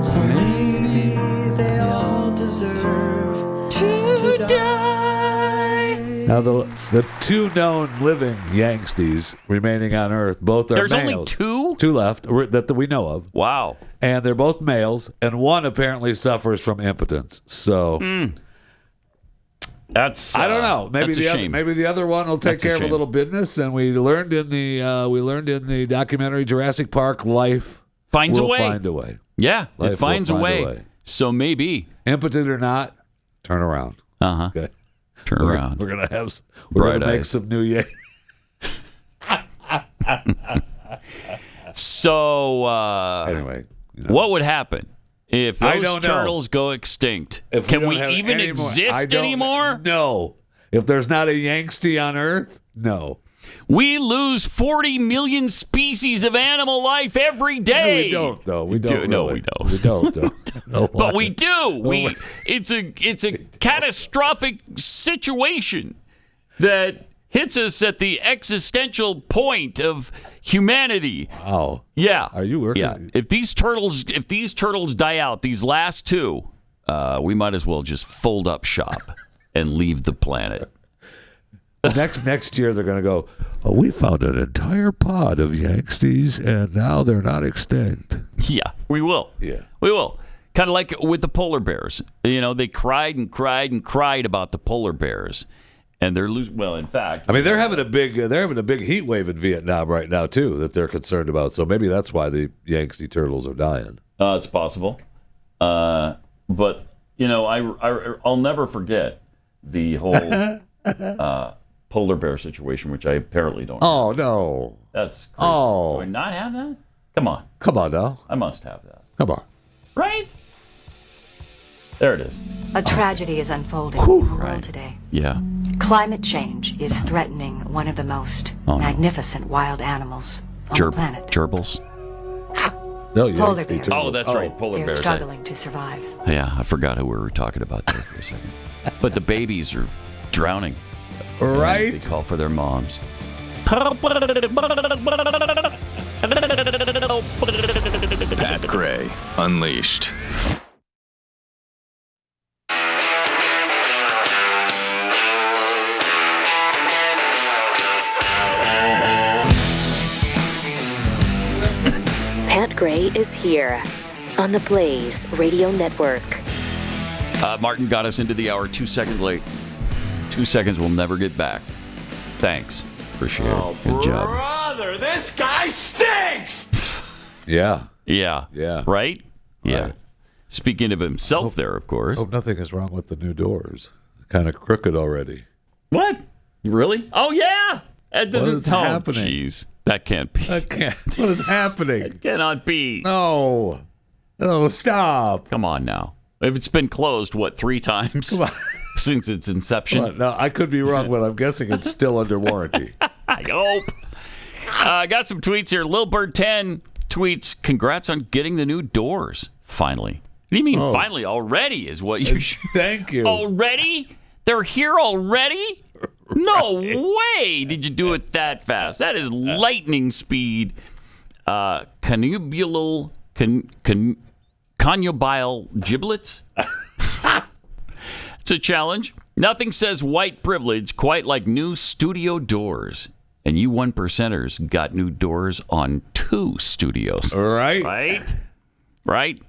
So maybe they all deserve to die. Now, the two known living Yanksties remaining on Earth, both are There's males. only two? Two left that we know of. Wow. And they're both males, and one apparently suffers from impotence. So That's I don't know. Maybe the other one will take care of a little business. And we learned in the documentary Jurassic Park, life finds will a way. Find a way. Yeah, Life it finds a will find way. So maybe impotent or not, turn around. Okay. Turn around. We're gonna Bright make eyes. some new Yankees. So anyway, what would happen if I those don't know. turtles go extinct? If Can don't we have even any more- I exist don't- anymore? No. If there's not a Yanksty on Earth, no. We lose 40 million species of animal life every day. We don't, though. We don't. No, really. we don't. We don't. Though. No, But we do. It's a catastrophic situation that hits us at the existential point of humanity. Wow. Yeah. Are you working? Yeah. If these turtles die out, these last two, we might as well just fold up shop and leave the planet. Next year they're going to go, oh, we found an entire pod of Yanksties, and now they're not extinct. Yeah, we will. Yeah. We will. Kind of like with the polar bears. You know, they cried and cried and cried about the polar bears. And they're losing. Well, in fact, I mean, they're having a big heat wave in Vietnam right now too that they're concerned about. So maybe that's why the Yanksty turtles are dying. It's possible. But you know, I'll never forget the whole polar bear situation, which I apparently don't. Oh no, that's crazy. Oh, do I not have that? Come on now. I must have that. Come on, right? There it is. A tragedy is unfolding in the world today. Yeah. Climate change is threatening one of the most magnificent wild animals on the planet. Gerbils. No, Polar bears. Oh, that's right. Polar They're bears. struggling to survive. Yeah, I forgot who we were talking about there for a second. But the babies are drowning. Right? They call for their moms. Pat Gray Unleashed. Pat Gray is here on the Blaze Radio Network. Martin got us into the hour 2 seconds late. 2 seconds we'll never get back. Thanks. Appreciate it. Good job. Brother, this guy stinks! Yeah. Yeah. Yeah. Right? Yeah. Right. Speaking of himself there, of course. Hope nothing is wrong with the new doors. Kind of crooked already. What? Really? Oh, yeah. That doesn't. What is happening? Jeez. That can't be. What is happening? It cannot be. No. No, stop. Come on now. If it's been closed, what, 3 times since its inception? Come on. No, I could be wrong, but I'm guessing it's still under warranty. I hope. I got some tweets here. Lil Bird 10 tweets, congrats on getting the new doors. Finally. What do you mean finally? Already is what you should. Thank you. Already? They're here already? No way did you do it that fast. That is lightning speed. Conubule giblets? It's a challenge. Nothing says white privilege quite like new studio doors. And you 1%ers got new doors on 2 studios. Right. Right?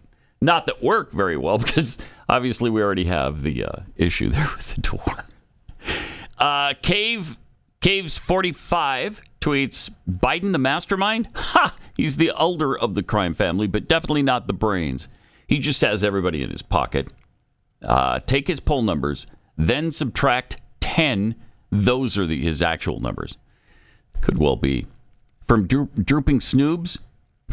Not that work very well, because obviously we already have the issue there with the door. Caves 45 tweets, Biden the mastermind? Ha! He's the elder of the crime family, but definitely not the brains. He just has everybody in his pocket. Take his poll numbers, then subtract 10. Those are his actual numbers. Could well be. From Drooping Snoobs,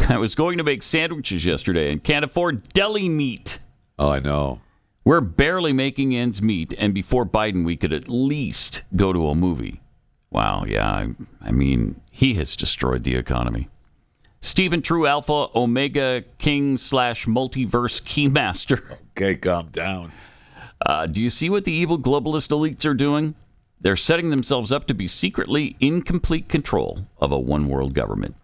I was going to make sandwiches yesterday and can't afford deli meat. Oh, I know. We're barely making ends meet, and before Biden, we could at least go to a movie. Wow, yeah, I mean, he has destroyed the economy. Stephen True Alpha Omega King / Multiverse Keymaster. Okay, calm down. Do you see what the evil globalist elites are doing? They're setting themselves up to be secretly in complete control of a one-world government.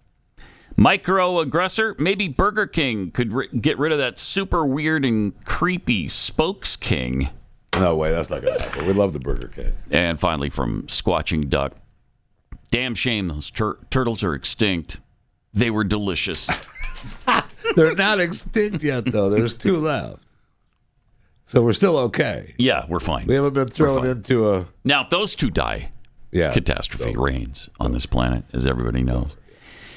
Microaggressor, maybe Burger King could get rid of that super weird and creepy Spokes King. No way, that's not going to happen. We love the Burger King. And finally, from Squatching Duck, damn shame those turtles are extinct. They were delicious. They're not extinct yet, though. There's 2 left. So we're still okay. Yeah, we're fine. We haven't been thrown into a... Now, if those 2 die, catastrophe reigns on this planet, as everybody knows.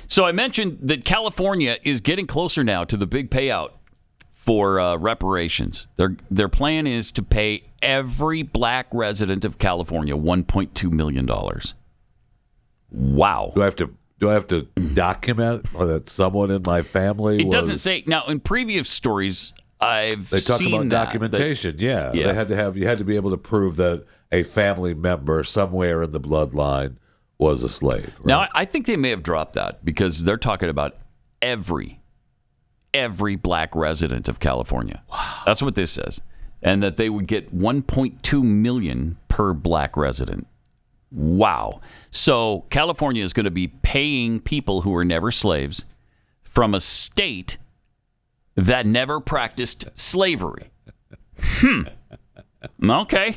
So I mentioned that California is getting closer now to the big payout for reparations. Their plan is to pay every black resident of California $1.2 million. Wow. Do I have to document that someone in my family It doesn't say. Now, in previous stories, They talk seen about that, documentation. but, yeah. yeah. You had to be able to prove that a family member somewhere in the bloodline was a slave. Right? Now, I think they may have dropped that because they're talking about every black resident of California. Wow. That's what this says. And that they would get $1.2 million per black resident. Wow. So California is going to be paying people who were never slaves from a state that never practiced slavery. Okay.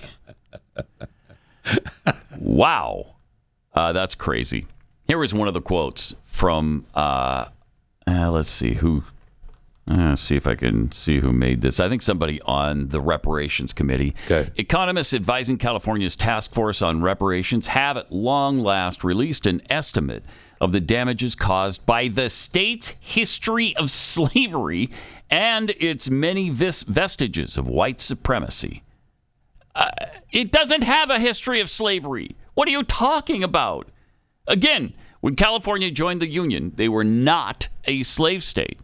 Wow. That's crazy. Here was one of the quotes from, let's see who. See if I can see who made this. I think somebody on the Reparations Committee. Okay. Economists advising California's task force on reparations have at long last released an estimate of the damages caused by the state's history of slavery and its many vestiges of white supremacy. It doesn't have a history of slavery. What are you talking about? Again, when California joined the Union, they were not a slave state.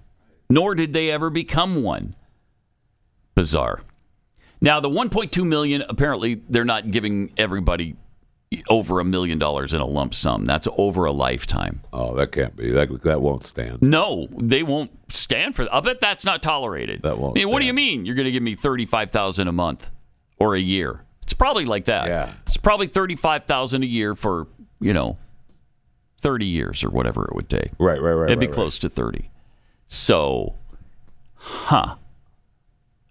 Nor did they ever become one. Bizarre. Now, the $1.2 million, apparently, they're not giving everybody over $1 million in a lump sum. That's over a lifetime. Oh, that can't be. That won't stand. No, they won't stand for that. I'll bet that's not tolerated. That won't stand. What do you mean? You're going to give me $35,000 a month or a year? It's probably like that. Yeah. It's probably $35,000 a year for, 30 years or whatever it would take. Right. It'd be close to 30. So,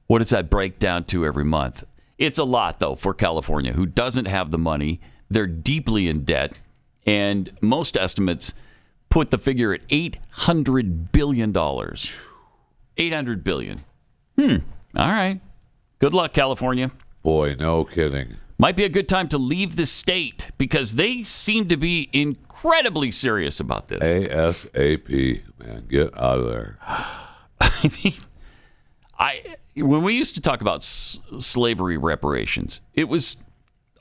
what does that break down to every month? It's a lot, though, for California, who doesn't have the money. They're deeply in debt, and most estimates put the figure at $800 billion. $800 billion. All right. Good luck, California. Boy, no kidding. Might be a good time to leave the state because they seem to be incredibly serious about this. ASAP, man. Get out of there. I mean, when we used to talk about slavery reparations, it was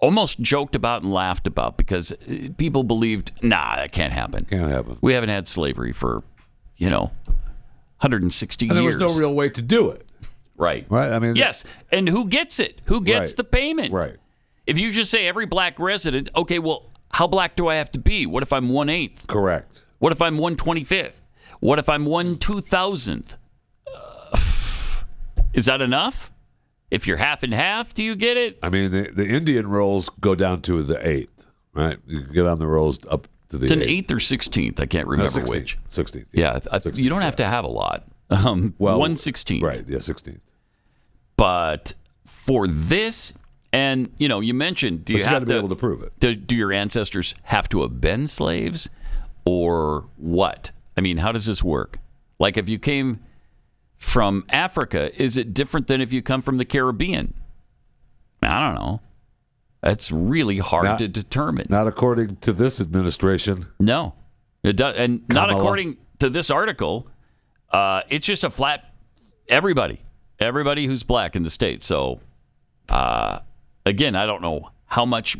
almost joked about and laughed about because people believed, that can't happen. Can't happen. We haven't had slavery for, 160 and there years. was no real way to do it. Right. I mean, yes. And who gets it? Who gets the payment? Right. If you just say every black resident, okay, well, how black do I have to be? What if I'm 1/8? Correct. What if I'm 1/25? What if I'm 1/2000th? Is that enough? If you're half and half, do you get it? I mean, the Indian rolls go down to the 8th, right? You can get on the rolls up to the 8th. It's an 8th or 16th. I can't remember 16th, which. 16th. Yeah, 16th, you don't have to have a lot. 1/16th. Right, yeah, 16th. But for this, and, you mentioned, do you have to be able to prove it? Do your ancestors have to have been slaves or what? I mean, how does this work? Like if you came from Africa, is it different than if you come from the Caribbean? I don't know. That's really hard to determine. Not according to this administration. No, it does, and not according to this article. It's just a flat everybody who's black in the state. So, again, I don't know how much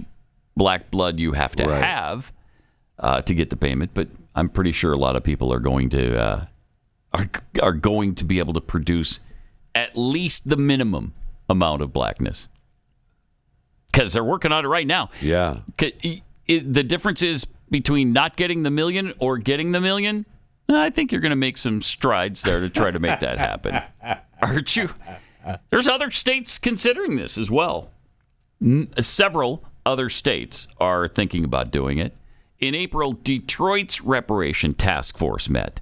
black blood you have to have to get the payment, but I'm pretty sure a lot of people are going to are going to be able to produce at least the minimum amount of blackness because they're working on it right now. Yeah. The difference is between not getting the million or getting the million. I think you're going to make some strides there to try to make that happen. Aren't you? There's other states considering this as well. Several other states are thinking about doing it. In April, Detroit's reparation task force met.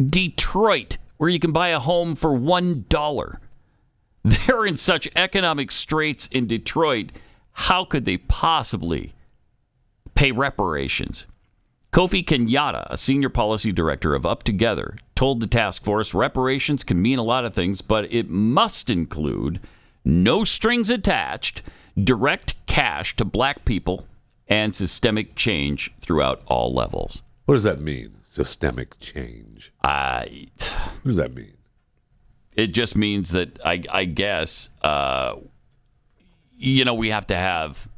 Detroit, where you can buy a home for $1. They're in such economic straits in Detroit. How could they possibly pay reparations? Kofi Kenyatta, a senior policy director of Up Together, told the task force reparations can mean a lot of things, but it must include no strings attached, direct cash to black people, and systemic change throughout all levels. What does that mean, systemic change? What does that mean? It just means that I guess, we have to have,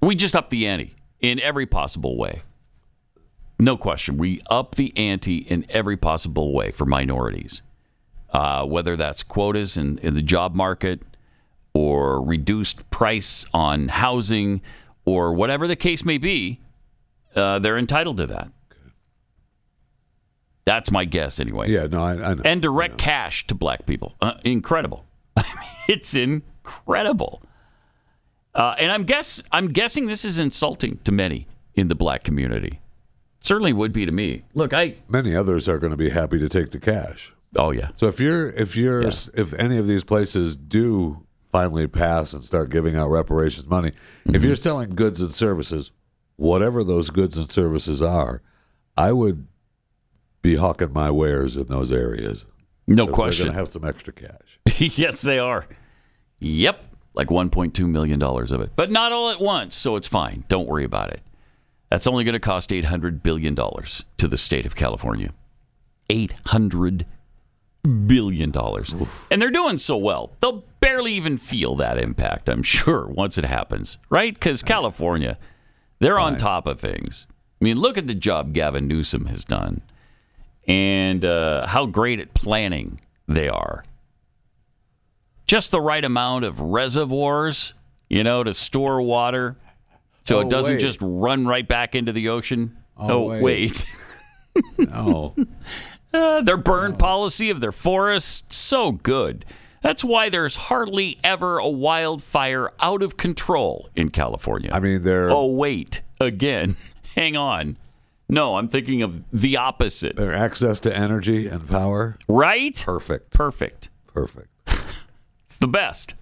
we just up the ante in every possible way. No question. We up the ante in every possible way for minorities, whether that's quotas in the job market or reduced price on housing or whatever the case may be. They're entitled to that. That's my guess anyway. Yeah, no, I know. And direct cash to black people. Incredible. I mean, it's incredible. And I'm guessing this is insulting to many in the black community. Certainly would be to me. Look, many others are going to be happy to take the cash. Oh yeah. So if any of these places do finally pass and start giving out reparations money, if you're selling goods and services, whatever those goods and services are, I would be hawking my wares in those areas. No question. They're going to have some extra cash. Yes, they are. Yep, like $1.2 million of it, but not all at once, so it's fine. Don't worry about it. That's only going to cost $800 billion to the state of California. $800 billion. Oof. And they're doing so well, they'll barely even feel that impact, I'm sure, once it happens. Right? Because California, they're on top of things. I mean, look at the job Gavin Newsom has done and how great at planning they are. Just the right amount of reservoirs, to store water. So it doesn't just run right back into the ocean. Wait. No. Their burn policy of their forests, so good. That's why there's hardly ever a wildfire out of control in California. I mean, they're... Oh, wait. Again. Hang on. No, I'm thinking of the opposite. Their access to energy and power. Right? Perfect. It's the best.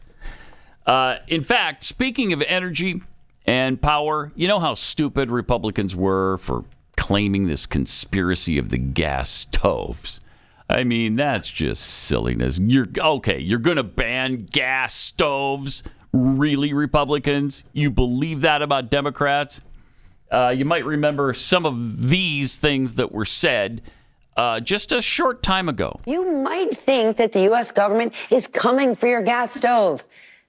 In fact, speaking of energy and power, you know how stupid Republicans were for claiming this conspiracy of the gas stoves. I mean, that's just silliness. You're going to ban gas stoves? Really, Republicans? You believe that about Democrats? You might remember some of these things that were said just a short time ago. You might think that the U.S. government is coming for your gas stove.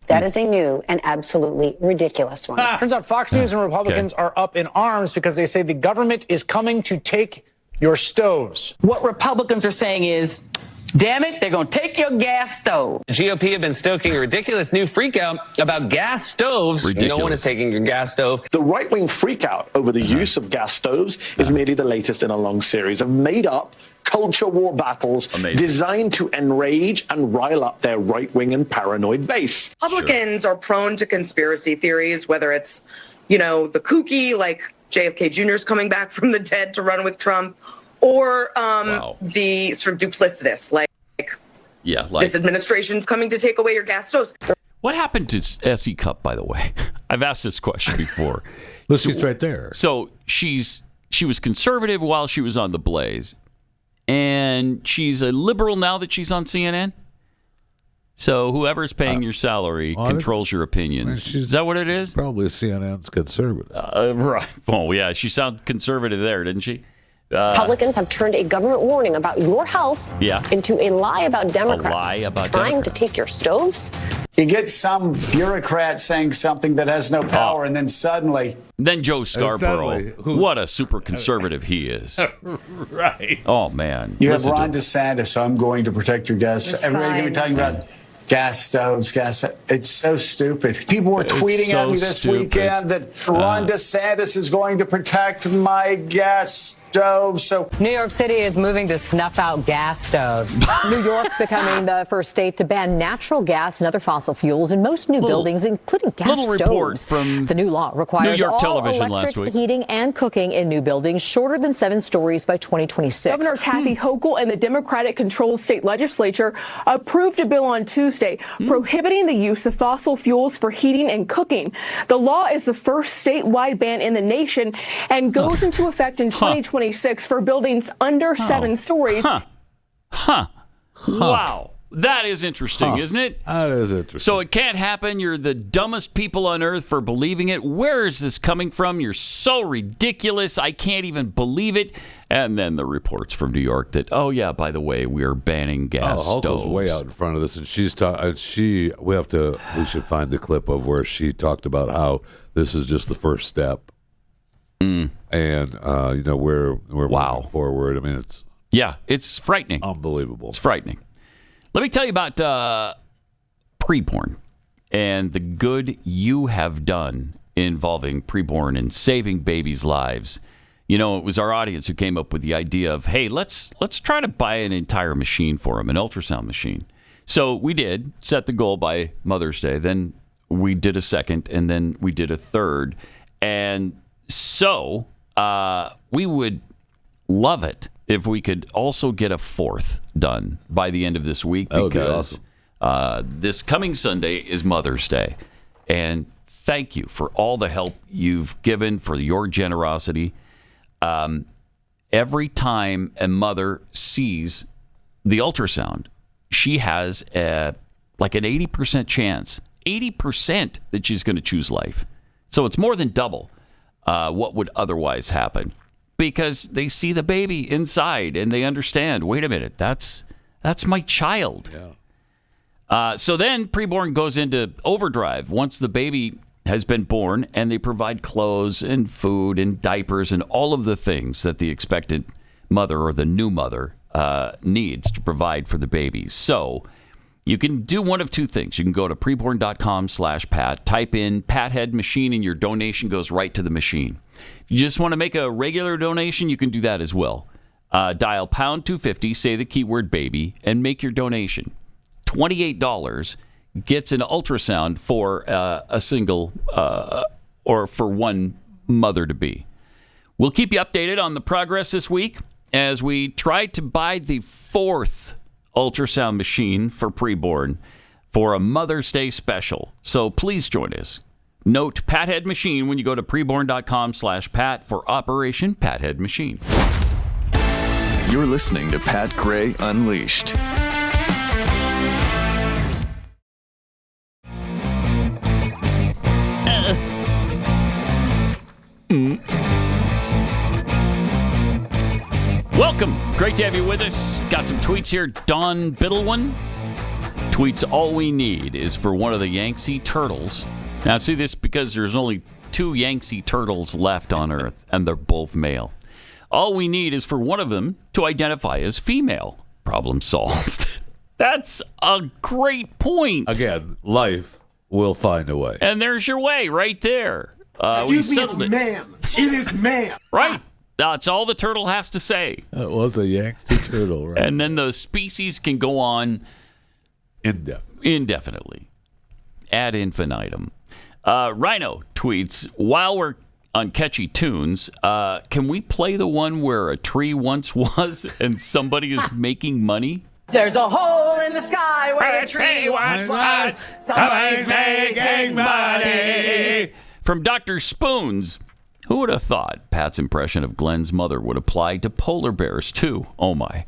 That is a new and absolutely ridiculous one. Turns out Fox News and Republicans are up in arms because they say the government is coming to take your stoves. What Republicans are saying is, damn it, they're going to take your gas stove. The GOP have been stoking a ridiculous new freakout about gas stoves. Ridiculous. No one is taking your gas stove. The right-wing freakout over the use of gas stoves is merely the latest in a long series of made-up culture war battles designed to enrage and rile up their right-wing and paranoid base. Republicans are prone to conspiracy theories, whether it's, the kooky, like JFK Jr. is coming back from the dead to run with Trump, or the sort of duplicitous, like this administration's coming to take away your gas stoves. What happened to S.E. Cupp, by the way? I've asked this question before. Well, she's right there. So she was conservative while she was on The Blaze, and she's a liberal now that she's on CNN. So whoever's paying your salary controls your opinions. Is that what it is? Probably CNN's conservative. Right. Oh, yeah. She sounded conservative there, didn't she? Republicans have turned a government warning about your health into a lie about Democrats trying to take your stoves. You get some bureaucrat saying something that has no power, and then suddenly... Then Joe Scarborough. What a super conservative he is. Right. Oh, man. You have Ron DeSantis, so I'm going to protect your gas. Everybody's going to be talking about gas stoves, It's so stupid. People were tweeting at me this weekend that Ron DeSantis is going to protect my gas stoves. So New York City is moving to snuff out gas stoves. New York becoming the first state to ban natural gas and other fossil fuels in most new buildings, including gas stoves. From the new law requires New York all television electric last week. heating and cooking in new buildings shorter than 7 stories by 2026. Governor Kathy Hochul and the Democratic-controlled state legislature approved a bill on Tuesday prohibiting the use of fossil fuels for heating and cooking. The law is the first statewide ban in the nation and goes into effect in 2026 for buildings under 7 stories. Wow. That is interesting, isn't it? That is interesting. So it can't happen. You're the dumbest people on earth for believing it. Where is this coming from? You're so ridiculous. I can't even believe it. And then the reports from New York that, oh yeah, by the way, we are banning gas stoves. Hochul's way out in front of this, and she's we should find the clip of where she talked about how this is just the first step, and we're moving forward. I mean, it's frightening, unbelievable. It's frightening. Let me tell you about preborn and the good you have done involving preborn and saving babies' lives. You know, it was our audience who came up with the idea of, hey, let's try to buy an entire machine for them, an ultrasound machine. So we did set the goal by Mother's Day. Then we did a second, and then we did a third. And so we would love it if we could also get a fourth done by the end of this week, that would be because awesome. This coming Sunday is Mother's Day. And thank you for all the help you've given, for your generosity. Every time a mother sees the ultrasound, she has like an 80% chance, 80% that she's going to choose life. So it's more than double what would otherwise happen, because they see the baby inside and they understand, wait a minute, that's my child. Yeah. So then preborn goes into overdrive once the baby has been born, and they provide clothes and food and diapers and all of the things that the expectant mother or the new mother needs to provide for the baby. So you can do one of two things. You can go to preborn.com/Pat, type in Pathead Machine, and your donation goes right to the machine. If you just want to make a regular donation, you can do that as well. Dial pound 250, say the keyword baby, and make your donation. $28 gets an ultrasound for a single or for one mother-to-be. We'll keep you updated on the progress this week as we try to buy the fourth ultrasound machine for preborn for a Mother's Day special. So please join us. Note Pathead Machine when you go to preborn.com/Pat for Operation Pathead Machine. You're listening to Pat Gray Unleashed. Welcome. Great to have you with us. Got some tweets here. Don Biddlewan tweets, all we need is for one of the Yangtze turtles. Now, see this because there's only 2 Yangtze turtles left on Earth, and they're both male. All we need is for one of them to identify as female. Problem solved. That's a great point. Again, life will find a way. And there's your way right there. Excuse me, it's ma'am. It is ma'am. Right. That's all the turtle has to say. That was a Yangtze turtle, right? And then the species can go on indefinitely. Ad infinitum. Rhino tweets, while we're on catchy tunes, can we play the one where a tree once was and somebody is making money? There's a hole in the sky where a tree once was. Somebody's making money. From Dr. Spoons. Who would have thought Pat's impression of Glenn's mother would apply to polar bears, too? Oh, my.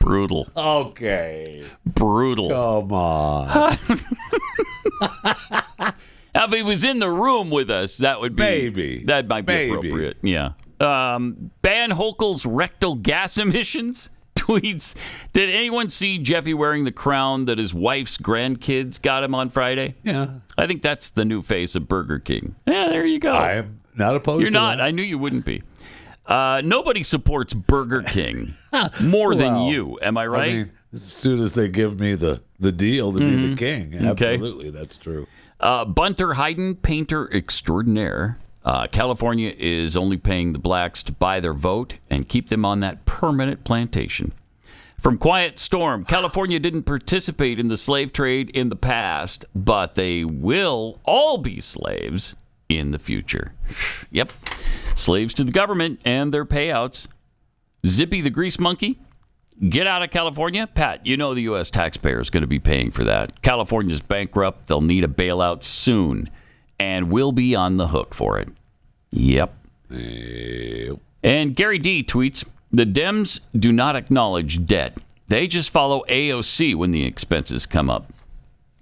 Brutal. Okay. Brutal. Come on. Now, if he was in the room with us, that would be... Maybe. That might be appropriate. Yeah. Ban Hochul's rectal gas emissions tweets. Did anyone see Jeffy wearing the crown that his wife's grandkids got him on Friday? Yeah. I think that's the new face of Burger King. Yeah, there you go. I am not opposed You're to not. that. I knew you wouldn't be. Nobody supports Burger King more than you. Am I right? I mean, as soon as they give me the deal to be the king, absolutely, that's true. Bunter Hayden, painter extraordinaire, California is only paying the blacks to buy their vote and keep them on that permanent plantation. From Quiet Storm, California didn't participate in the slave trade in the past, but they will all be slaves in the future. Yep. Slaves to the government and their payouts. Zippy the Grease Monkey, get out of California. Pat, you know the U.S. taxpayer is going to be paying for that. California's bankrupt. They'll need a bailout soon, and we'll be on the hook for it. Yep. And Gary D tweets, the Dems do not acknowledge debt. They just follow AOC when the expenses come up.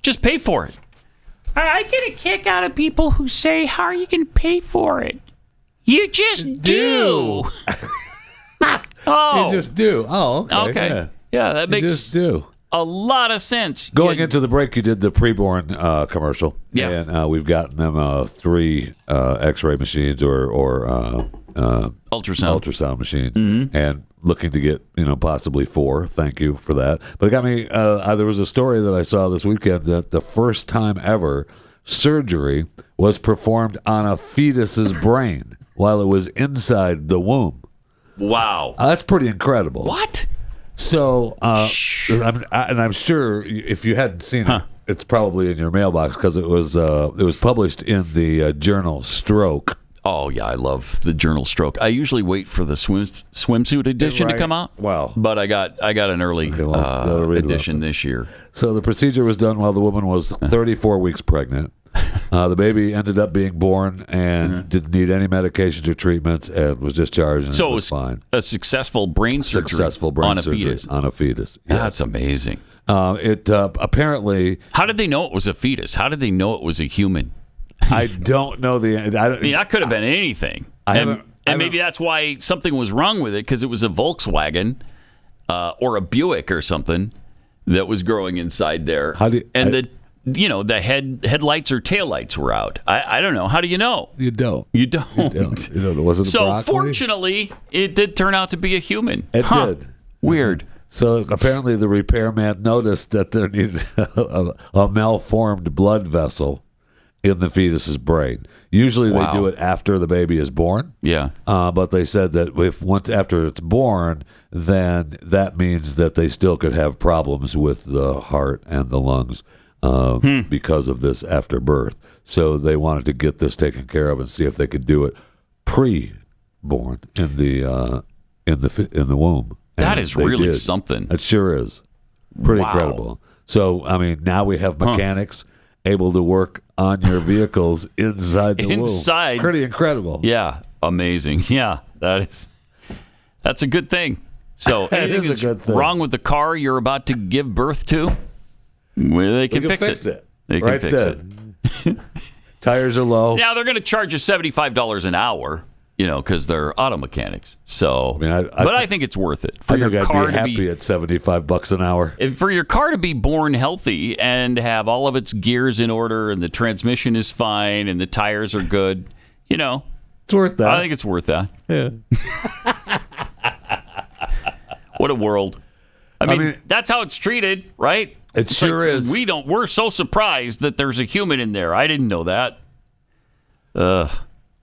Just pay for it. I get a kick out of people who say, how are you going to pay for it? You just do. You just do. Oh, okay. Okay. Yeah, that makes just do. A lot of sense. Going into the break, you did the preborn commercial. Yeah. And we've gotten them 3 X-ray machines or ultrasound machines, and looking to get possibly 4. Thank you for that. But it got me. There was a story that I saw this weekend that the first time ever surgery was performed on a fetus's brain while it was inside the womb. Wow, that's pretty incredible. What? So, I'm sure if you hadn't seen it, it's probably in your mailbox because it was published in the journal Stroke. Oh yeah, I love the journal Stroke. I usually wait for the swimsuit edition to come out. Wow! But I got an early edition this year. So the procedure was done while the woman was 34 weeks pregnant. The baby ended up being born and didn't need any medications or treatments and was discharged. And so it was fine. A successful brain surgery on a fetus. On a fetus. Yes. That's amazing. It apparently. How did they know it was a fetus? How did they know it was a human? I don't know I mean, that could have been anything. And maybe that's why something was wrong with it, because it was a Volkswagen or a Buick or something that was growing inside there. The headlights or taillights were out. I don't know. How do you know? You don't. You don't. It wasn't so broccoli? Fortunately, it did turn out to be a human. It did. Weird. So apparently the repairman noticed that there needed a malformed blood vessel in the fetus's brain. Usually they do it after the baby is born. Yeah. But they said that once after it's born, then that means that they still could have problems with the heart and the lungs because of this after birth. So they wanted to get this taken care of and see if they could do it pre-born in the womb. That is really something. It sure is. Pretty incredible. So, I mean, now we have mechanics able to work on your vehicles inside the womb. Pretty incredible. Yeah, amazing. Yeah, that's a good thing. So anything that's wrong with the car you're about to give birth to, they can fix it. They can fix it. Tires are low. Now they're going to charge you $75 an hour, because they're auto mechanics. So, I think it's worth it. I think I'd be happy at $75 an hour. For your car to be born healthy and have all of its gears in order and the transmission is fine and the tires are good, it's worth that. I think it's worth that. Yeah. What a world. I mean, that's how it's treated, right? It sure is. We're so surprised that there's a human in there. I didn't know that.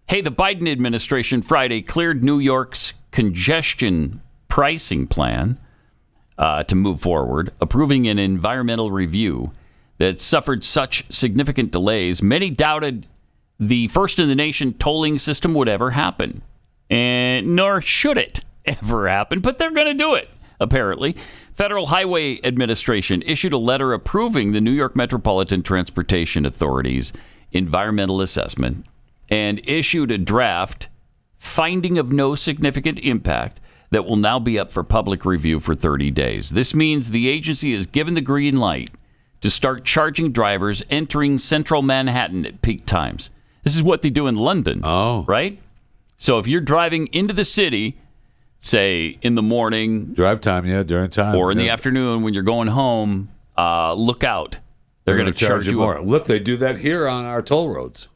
Hey, the Biden administration Friday cleared New York's congestion pricing plan to move forward, approving an environmental review that suffered such significant delays. Many doubted the first-in-the-nation tolling system would ever happen, and nor should it ever happen, but they're going to do it, apparently. Federal Highway Administration issued a letter approving the New York Metropolitan Transportation Authority's environmental assessment and issued a draft finding of no significant impact that will now be up for public review for 30 days. This means the agency is given the green light to start charging drivers entering central Manhattan at peak times. This is what they do in London, right? So if you're driving into the city, say in the morning, drive time, during time, or in the afternoon when you're going home, look out. They're going to charge you more. Look, they do that here on our toll roads.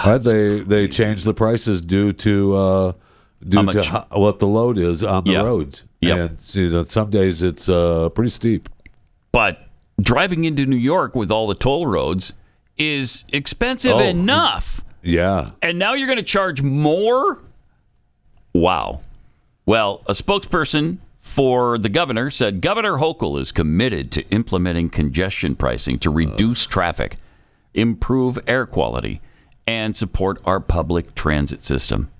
Right? They change the prices due to what the load is on the roads. Yep. And some days it's pretty steep. But driving into New York with all the toll roads is expensive enough Yeah. And now you're going to charge more? Wow. Well, a spokesperson for the governor said Governor Hochul is committed to implementing congestion pricing to reduce traffic, improve air quality, and support our public transit system.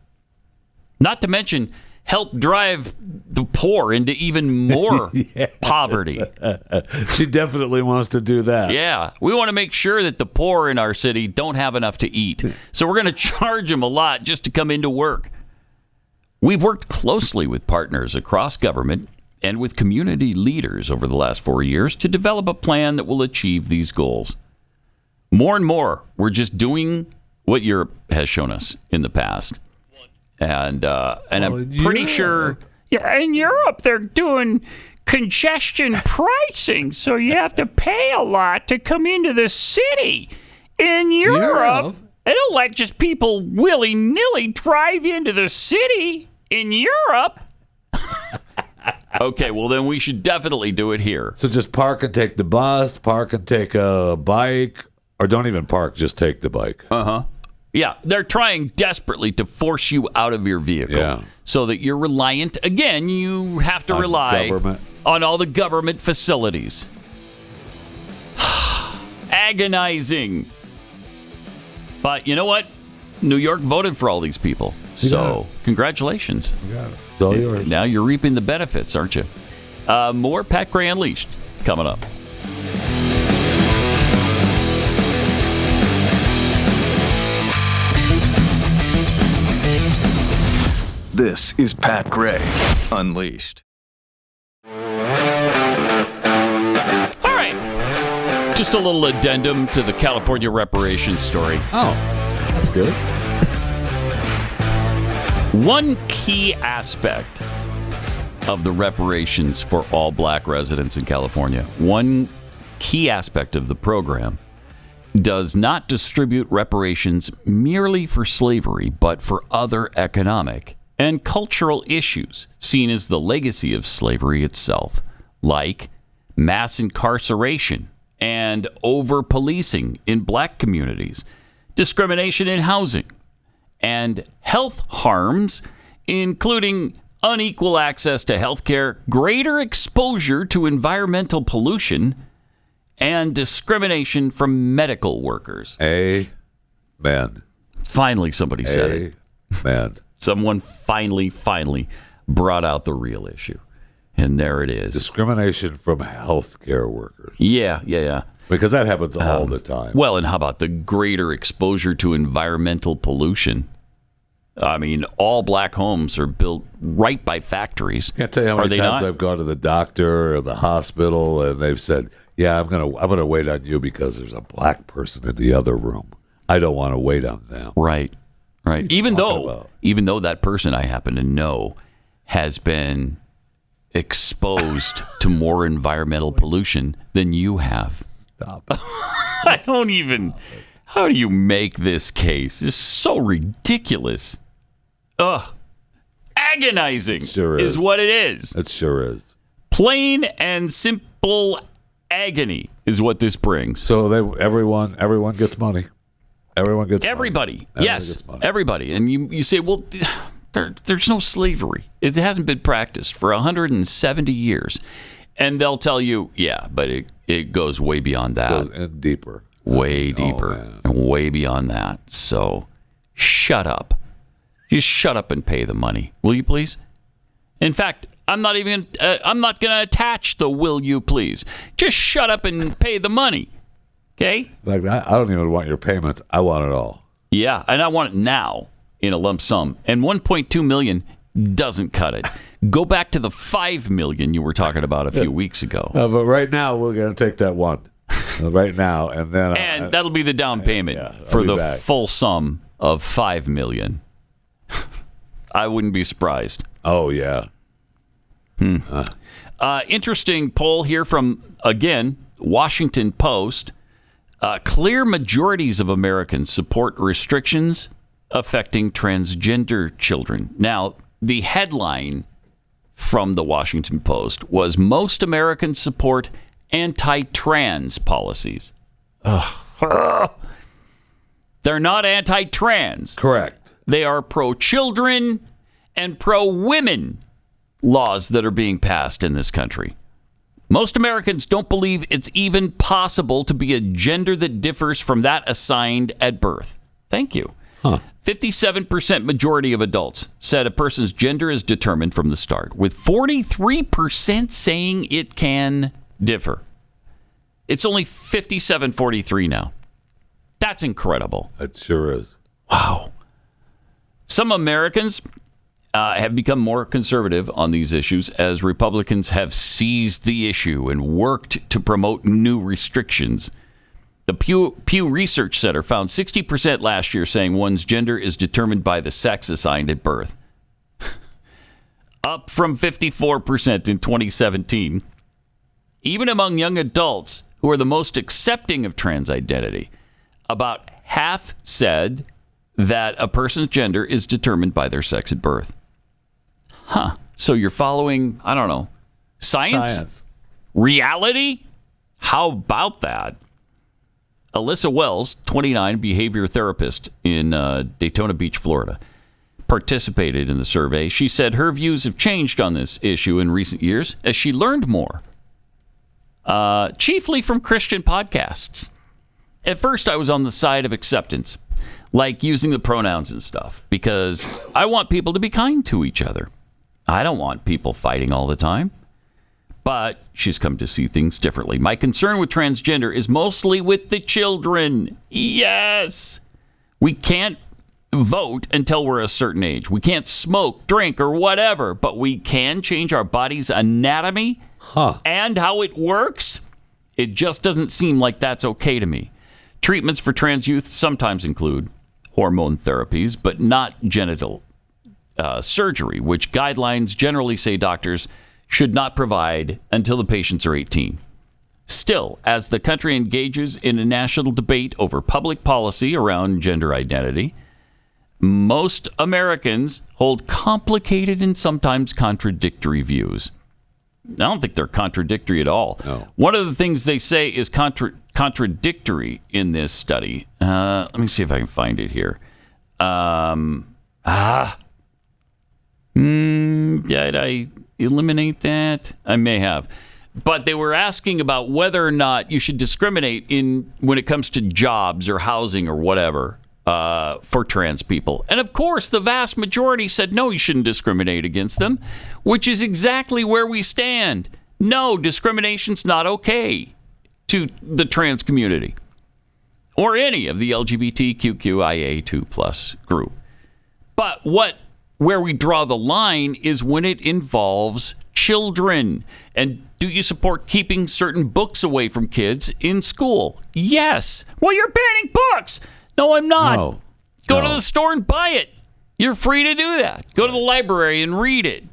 Not to mention help drive the poor into even more poverty. She definitely wants to do that. Yeah. We want to make sure that the poor in our city don't have enough to eat. So we're going to charge them a lot just to come into work. We've worked closely with partners across government and with community leaders over the last 4 years to develop a plan that will achieve these goals. More and more, we're just doing what Europe has shown us in the past. And I'm pretty sure... Yeah, in Europe, they're doing congestion pricing, so you have to pay a lot to come into the city. In Europe, they don't let just people willy-nilly drive into the city. In Europe... Okay, well, then we should definitely do it here. So just park and take the bus, park and take a bike, or don't even park, just take the bike. Uh-huh. Yeah, they're trying desperately to force you out of your vehicle so that you're reliant. Again, you have to rely on all the government facilities. Agonizing. But you know what? New York voted for all these people. So congratulations. It's all yours. Now you're reaping the benefits, aren't you? More Pat Gray Unleashed coming up. This is Pat Gray Unleashed. All right. Just a little addendum to the California reparations story. Oh, that's good. One key aspect of the reparations for all black residents in California, one key aspect of the program, does not distribute reparations merely for slavery, but for other economic and cultural issues seen as the legacy of slavery itself, like mass incarceration and over-policing in black communities, discrimination in housing, and health harms, including unequal access to health care, greater exposure to environmental pollution, and discrimination from medical workers. Amen. Finally, somebody said it. Amen. Someone finally brought out the real issue. And there it is. Discrimination from healthcare workers. Yeah. Because that happens all the time. Well, and how about the greater exposure to environmental pollution? I mean, all black homes are built right by factories. Can't tell you how many times I've gone to the doctor or the hospital and they've said, "Yeah, I'm gonna wait on you because there's a black person in the other room. I don't want to wait on them." Right. Even though that person I happen to know has been exposed to more environmental pollution than you have. Stop it. I don't even. How do you make this case? It's so ridiculous. Ugh. Agonizing is what it is. It sure is. Plain and simple agony is what this brings. So everyone gets money. Everybody. Yes, everybody. And you say, well, there's no slavery. It hasn't been practiced for 170 years. And they'll tell you, yeah, but it goes way beyond that. And deeper. Way deeper. And way beyond that. So shut up. Just shut up and pay the money. Will you please? In fact, I'm not going to attach the will you please. Just shut up and pay the money. Okay? Like I don't even want your payments. I want it all. Yeah, and I want it now in a lump sum. And $1.2 million doesn't cut it. Go back to the $5 million you were talking about a few weeks ago. But right now we're going to take that one. Right now, and then that'll be the down payment for the full sum of $5 million. I wouldn't be surprised. Oh yeah. Interesting poll here from again Washington Post. Clear majorities of Americans support restrictions affecting transgender children. Now, the headline from the Washington Post was most Americans support anti-trans policies. They're not anti-trans. Correct. They are pro-children and pro-women laws that are being passed in this country. Most Americans don't believe it's even possible to be a gender that differs from that assigned at birth. Thank you. 57% majority of adults said a person's gender is determined from the start, with 43% saying it can differ. It's only 57-43 now. That's incredible. It sure is. Wow. Some Americans have become more conservative on these issues as Republicans have seized the issue and worked to promote new restrictions. The Pew Research Center found 60% last year saying one's gender is determined by the sex assigned at birth, up from 54% in 2017. Even among young adults who are the most accepting of trans identity, about half said that a person's gender is determined by their sex at birth. So you're following, I don't know, science? Reality? How about that? Alyssa Wells, 29, behavior therapist in Daytona Beach, Florida, participated in the survey. She said her views have changed on this issue in recent years as she learned more, chiefly from Christian podcasts. At first, I was on the side of acceptance, like using the pronouns and stuff, because I want people to be kind to each other. I don't want people fighting all the time. But she's come to see things differently. My concern with transgender is mostly with the children. Yes. We can't vote until we're a certain age. We can't smoke, drink, or whatever, but we can change our body's anatomy and how it works. It just doesn't seem like that's okay to me. Treatments for trans youth sometimes include hormone therapies, but not genital surgery, which guidelines generally say doctors should not provide until the patients are 18. Still, as the country engages in a national debate over public policy around gender identity, most Americans hold complicated and sometimes contradictory views. I don't think they're contradictory at all. No. One of the things they say is contradictory in this study. Let me see if I can find it here. Did I eliminate that? I may have. But they were asking about whether or not you should discriminate when it comes to jobs or housing or whatever for trans people. And of course, the vast majority said no, you shouldn't discriminate against them, which is exactly where we stand. No, discrimination's not okay to the trans community or any of the LGBTQIA2+ group. But where we draw the line is when it involves children. And do you support keeping certain books away from kids in school? Yes. Well, you're banning books. No, I'm not. Go to the store and buy it. You're free to do that. Go to the library and read it.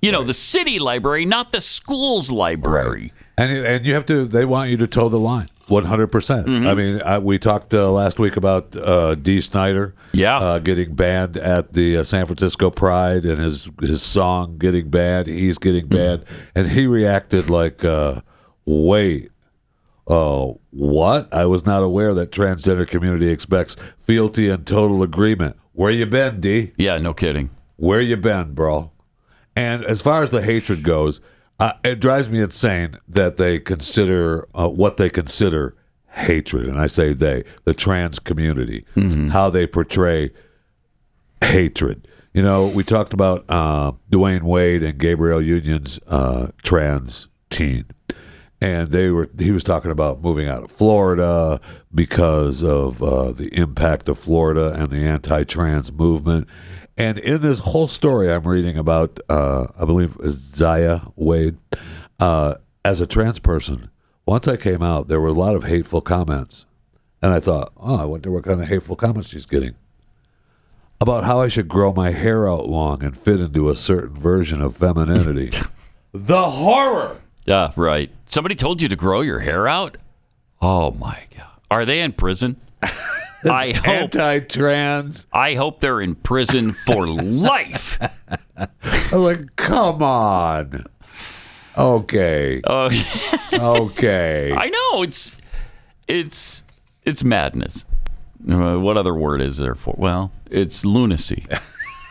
You know, the city library, not the school's library. Right. And you have to, they want you to toe the line. 100%. Mm-hmm. I mean, we talked last week about Dee Snider getting banned at the San Francisco Pride and his song getting banned. He's getting banned. And he reacted like, wait, what? I was not aware that transgender community expects fealty and total agreement. Where you been, D? Yeah, no kidding. Where you been, bro? And as far as the hatred goes, it drives me insane that they consider what they consider hatred. And I say they, the trans community, how they portray hatred. You know, we talked about Dwayne Wade and Gabrielle Union's trans teen. And he was talking about moving out of Florida because of the impact of Florida and the anti-trans movement. And in this whole story I'm reading about, I believe it's Zaya Wade, as a trans person, once I came out, there were a lot of hateful comments. And I thought, I wonder what kind of hateful comments she's getting. About how I should grow my hair out long and fit into a certain version of femininity. The horror! Yeah, right. Somebody told you to grow your hair out? Oh, my God. Are they in prison? I hope anti-trans. I hope they're in prison for life. I was like, come on. Okay. Okay. I know it's madness. What other word is there for? Well, it's lunacy.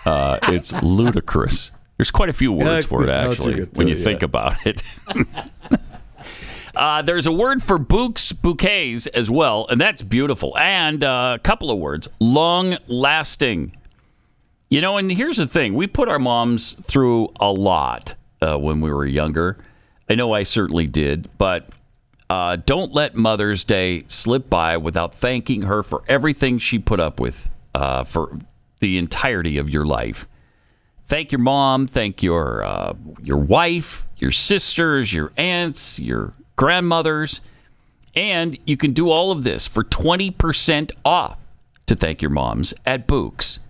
It's ludicrous. There's quite a few words for it, actually, when you think about it. There's a word for bouquets as well, and that's beautiful. And a couple of words, long-lasting. You know, and here's the thing. We put our moms through a lot when we were younger. I know I certainly did, but don't let Mother's Day slip by without thanking her for everything she put up with for the entirety of your life. Thank your mom, thank your wife, your sisters, your aunts, your grandmothers, and you can do all of this for 20% off to thank your moms at Bouqs.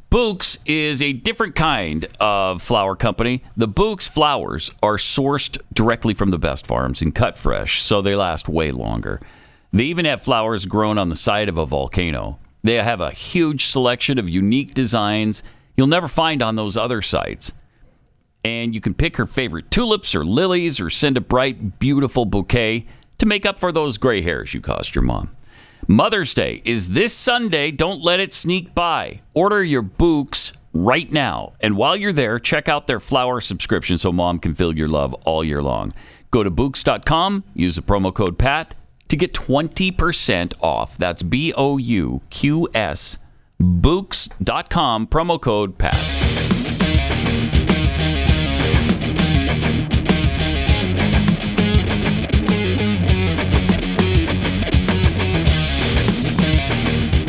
Bouqs is a different kind of flower company. The Bouqs flowers are sourced directly from the best farms and cut fresh, so they last way longer. They even have flowers grown on the side of a volcano. They have a huge selection of unique designs you'll never find on those other sites. And you can pick her favorite tulips or lilies or send a bright, beautiful bouquet to make up for those gray hairs you caused your mom. Mother's Day is this Sunday. Don't let it sneak by. Order your Bouqs right now. And while you're there, check out their flower subscription so mom can feel your love all year long. Go to Bouqs.com, use the promo code PAT to get 20% off. That's BOUQS. Bouqs.com, promo code PAT.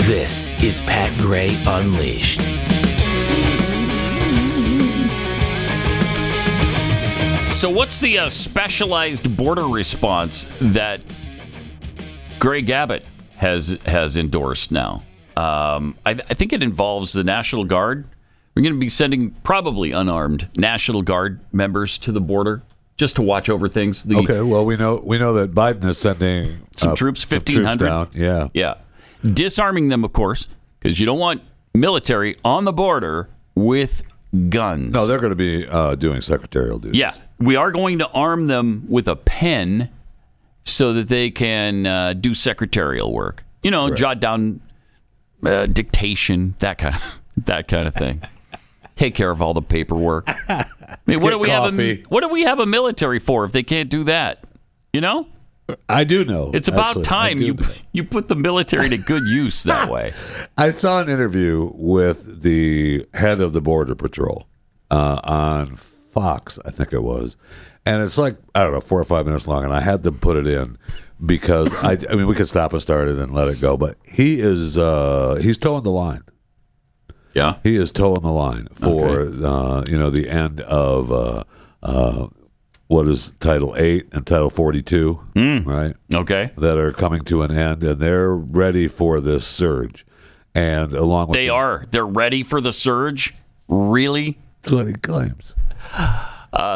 This is Pat Gray Unleashed. So what's the specialized border response that Greg Abbott has endorsed now? I think it involves the National Guard. We're going to be sending probably unarmed National Guard members to the border just to watch over things. Okay, well, we know that Biden is sending some troops, 1,500 down. Yeah. Disarming them, of course, because you don't want military on the border with guns. No, they're going to be doing secretarial duties. Yeah, we are going to arm them with a pen so that they can do secretarial work. You know, right. Jot down dictation, that kind of thing. Take care of all the paperwork. I mean, what do we have a military for if they can't do that? You know? I do know. It's about time you put the military to good use that way. I saw an interview with the head of the Border Patrol on Fox, I think it was. And it's like, I don't know, 4 or 5 minutes long, and I had to put it in because, I mean, we could stop and start it and let it go, but he's towing the line. Yeah. He is towing the line for, the end of what is Title 8 and Title 42, right? Okay. That are coming to an end, and they're ready for this surge. And along with they're ready for the surge? Really? That's what he claims.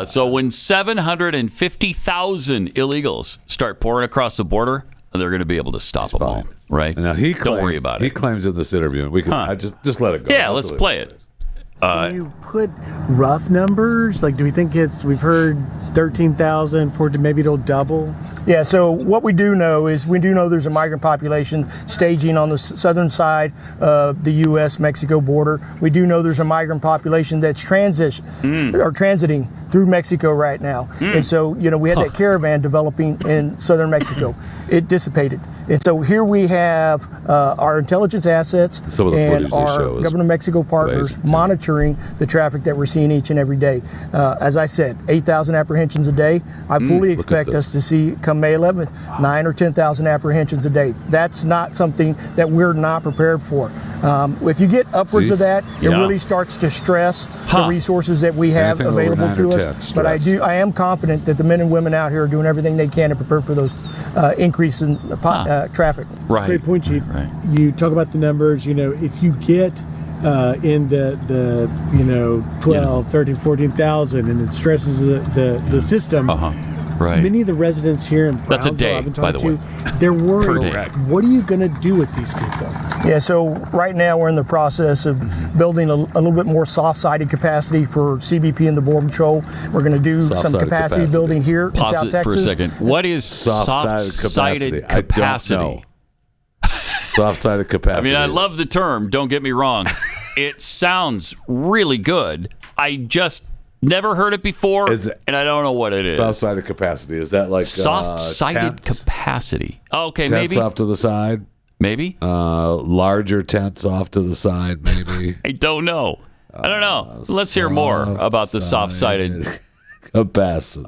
So when 750,000 illegals start pouring across the border, they're going to be able to stop them all, right? Now don't worry about it. He claims in this interview, and we can just let it go. Yeah, let's play it. Can you put rough numbers? Like, do we think we've heard 13,000, maybe it'll double? Yeah, so what we do know is there's a migrant population staging on the southern side of the U.S.-Mexico border. We do know there's a migrant population that's transiting through Mexico right now. And so, we had that caravan developing in southern Mexico. It dissipated. And so here we have our intelligence assets and our government of Mexico partners monitoring the traffic that we're seeing each and every day. As I said, 8,000 apprehensions a day. I fully expect us to see, come May 11th, 9,000 or 10,000 apprehensions a day. That's not something that we're not prepared for. If you get upwards of that, it really starts to stress the resources that we have available to us. But I am confident that the men and women out here are doing everything they can to prepare for those increase in traffic. Right. Great point, Chief. Right. You talk about the numbers. If you get in the 12, 13, 14,000, and it stresses the system. Right. Many of the residents here in Brownsville, that's a day, I've been by the talking way. to, they're worried. What are you going to do with these people? Yeah, so right now we're in the process of building a little bit more soft-sided capacity for CBP and the Border Patrol. We're going to do some capacity building here in South Texas. For a second. What is soft-sided capacity? I don't know. Soft-sided capacity. I mean, I love the term. Don't get me wrong. It sounds really good. I just never heard it before, and I don't know what it is. Soft-sided capacity. Is that like soft-sided capacity? Okay, maybe. Tents off to the side? Maybe. Larger tents off to the side, maybe. I don't know. Let's hear more about the soft-sided capacity.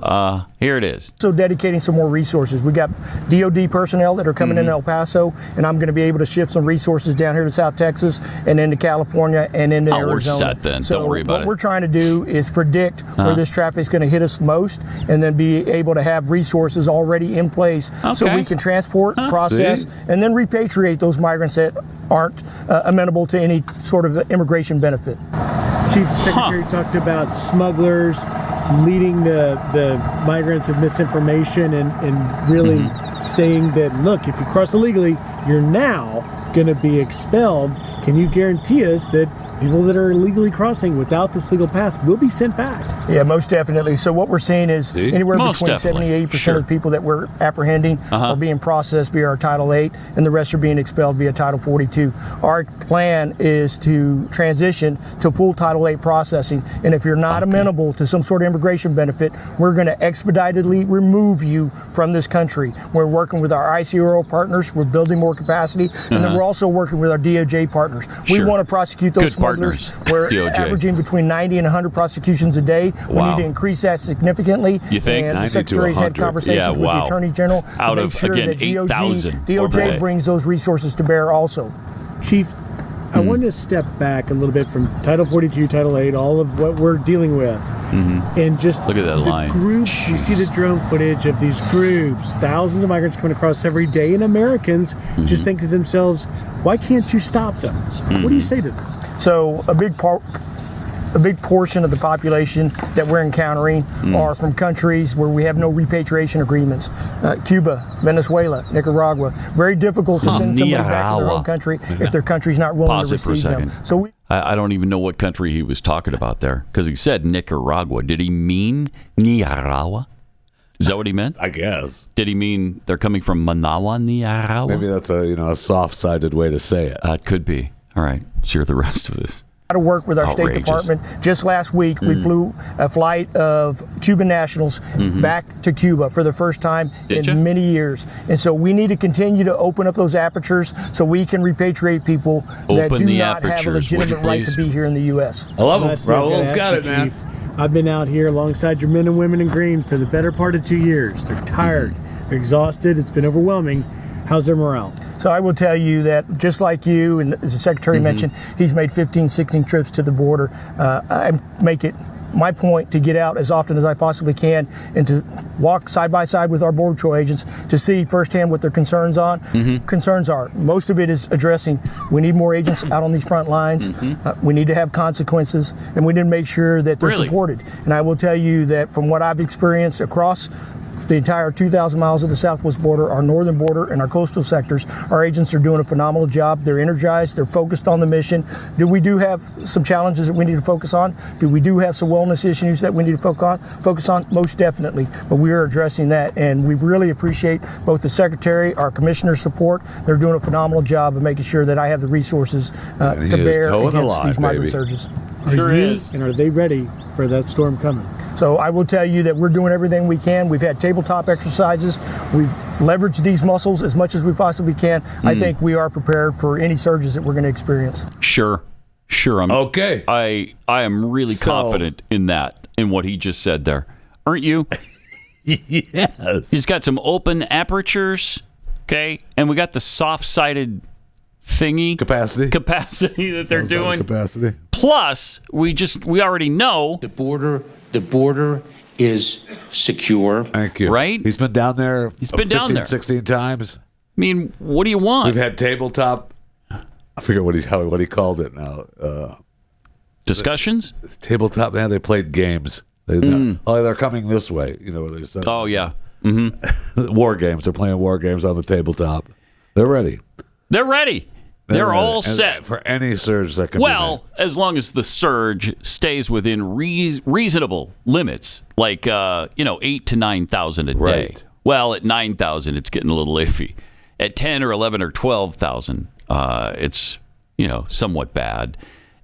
Here it is. So dedicating some more resources. We got DOD personnel that are coming in El Paso, and I'm going to be able to shift some resources down here to South Texas and into California and into Arizona. We're set then. So don't worry about what we're trying to do is predict where this traffic is going to hit us most, and then be able to have resources already in place so we can transport, process, and then repatriate those migrants that aren't amenable to any sort of immigration benefit. Chief Secretary talked about smugglers leading the migrants with misinformation and really saying that, look, if you cross illegally, you're now going to be expelled. Can you guarantee us that people that are illegally crossing without this legal path will be sent back? Yeah, most definitely. So what we're seeing is anywhere between 70 to 80% of the people that we're apprehending are being processed via our Title 8, and the rest are being expelled via Title 42. Our plan is to transition to full Title 8 processing, and if you're not amenable to some sort of immigration benefit, we're going to expeditedly remove you from this country. We're working with our ICRO partners. We're building more capacity, and then we're also working with our DOJ partners. We want to prosecute those smugglers. We're averaging between 90 and 100 prosecutions a day. We need to increase that significantly. You think? And the Secretary's had conversations with the Attorney General to make sure that DOJ brings those resources to bear also. Chief, I wanted to step back a little bit from Title 42, Title 8, all of what we're dealing with. And just look at that line. Groups, you see the drone footage of these groups, thousands of migrants coming across every day, and Americans just think to themselves, why can't you stop them? What do you say to them? So a big portion of the population that we're encountering are from countries where we have no repatriation agreements. Cuba, Venezuela, Nicaragua. Very difficult to send somebody back to their home country if their country's not willing to receive them. So I don't even know what country he was talking about there, because he said Nicaragua. Did he mean Nicaragua? Is that what he meant? I guess. Did he mean they're coming from Managua, Nicaragua? Maybe that's a soft-sided way to say it. It could be. All right. Let's hear the rest of this. To work with our State Department. Just last week, we flew a flight of Cuban nationals back to Cuba for the first time in many years. And so we need to continue to open up those apertures so we can repatriate people that do not have a legitimate right to be here in the U.S. I love them. Raul's got it, man. I've been out here alongside your men and women in green for the better part of 2 years. They're tired. They're exhausted. It's been overwhelming. How's their morale? So I will tell you that just like you, and as the Secretary mentioned, he's made 15, 16 trips to the border. I make it my point to get out as often as I possibly can and to walk side by side with our Border Patrol agents to see firsthand what their concerns are. Most of it is addressing, we need more agents out on these front lines. We need to have consequences, and we need to make sure that they're supported. And I will tell you that from what I've experienced across the entire 2,000 miles of the southwest border, our northern border, and our coastal sectors, our agents are doing a phenomenal job. They're energized. They're focused on the mission. Do we have some challenges that we need to focus on? Do we have some wellness issues that we need to focus on? Most definitely. But we are addressing that, and we really appreciate both the Secretary, our Commissioner's support. They're doing a phenomenal job of making sure that I have the resources to bear against these migrant surges. And are they ready for that storm coming? So I will tell you that we're doing everything we can. We've had tabletop exercises. We've leveraged these muscles as much as we possibly can. I think we are prepared for any surges that we're going to experience. Sure. Okay. I am really confident in that, in what he just said there. Aren't you? Yes. He's got some open apertures, okay? And we got the soft-sided thingy. Capacity that they're doing. Capacity. Plus, we already know the border is secure. Thank you. Right? He's been down there. He's been down there 16 times. I mean, what do you want? We've had tabletop. I forget what he called it now. Discussions? Tabletop. Man, they played games. They're coming this way. Oh yeah. War games. They're playing war games on the tabletop. They're ready. They're all set for any surge that can be made. As long as the surge stays within reasonable limits, like 8,000 to 9,000 a day. Well, at 9,000, it's getting a little iffy. At 10 or 11 or 12,000, it's somewhat bad.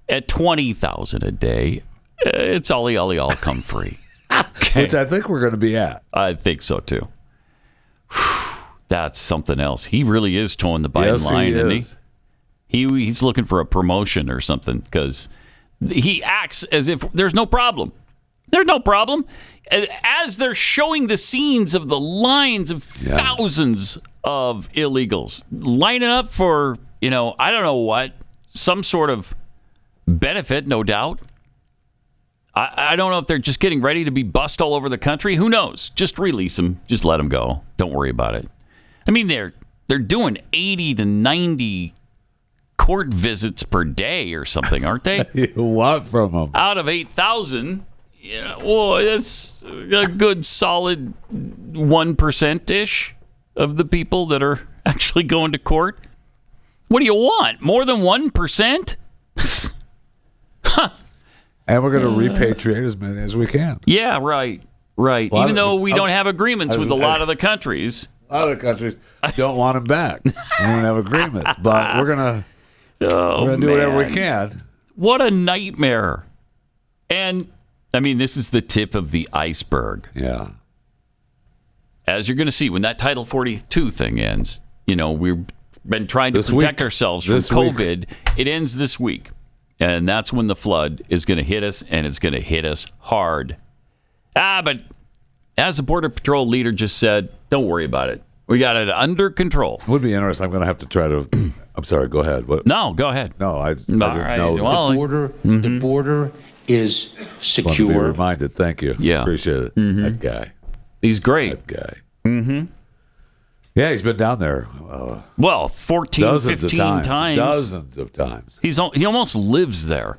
At $20,000 a day, it's ollie all come free. Okay. Which I think we're going to be at. I think so too. That's something else. He really is towing the Biden line, isn't he? He's looking for a promotion or something because he acts as if there's no problem. There's no problem. As they're showing the scenes of the lines of thousands of illegals lining up for, I don't know what, some sort of benefit, no doubt. I don't know if they're just getting ready to be bussed all over the country. Who knows? Just release them. Just let them go. Don't worry about it. I mean, they're doing 80 to 90 court visits per day or something, aren't they? What from them? Out of 8,000, that's a good solid 1%-ish of the people that are actually going to court. What do you want? More than 1%? And we're going to repatriate as many as we can. Yeah, right. Even though we don't have agreements with a lot of the countries. A lot of the countries don't want them back. We don't have agreements, but we're going to do whatever we can. What a nightmare. And, I mean, this is the tip of the iceberg. Yeah. As you're going to see, when that Title 42 thing ends, we've been trying to protect ourselves from COVID. It ends this week. And that's when the flood is going to hit us, and it's going to hit us hard. But as the Border Patrol leader just said, don't worry about it. We got it under control. It would be interesting. I'm going to have to try to... I'm sorry, go ahead. What? No, go ahead. No, I didn't know. Well, the border is secure. To be reminded. Thank you. Yeah. Appreciate it. Mm-hmm. That guy. He's great. That guy. Mm-hmm. Yeah, he's been down there. 14, 15 times. Dozens of times. He almost lives there.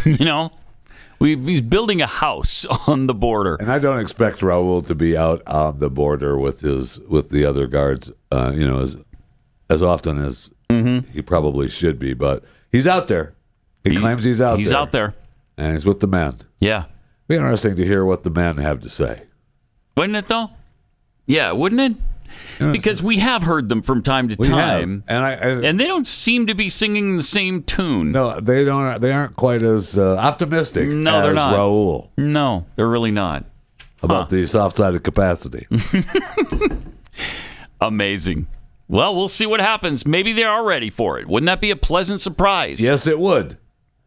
He's building a house on the border. And I don't expect Raul to be out on the border with the other guards, as often as he probably should be. But he's out there. He claims he's out there. He's out there. And he's with the men. Yeah. It'd be interesting to hear what the men have to say. Wouldn't it, though? Yeah, wouldn't it? Because we have heard them from time to time, and they don't seem to be singing the same tune. No, they don't. They aren't quite as optimistic as they're not. Raul. No, they're really not. About the soft-sided capacity. Amazing. Well, we'll see what happens. Maybe they are ready for it. Wouldn't that be a pleasant surprise? Yes, it would.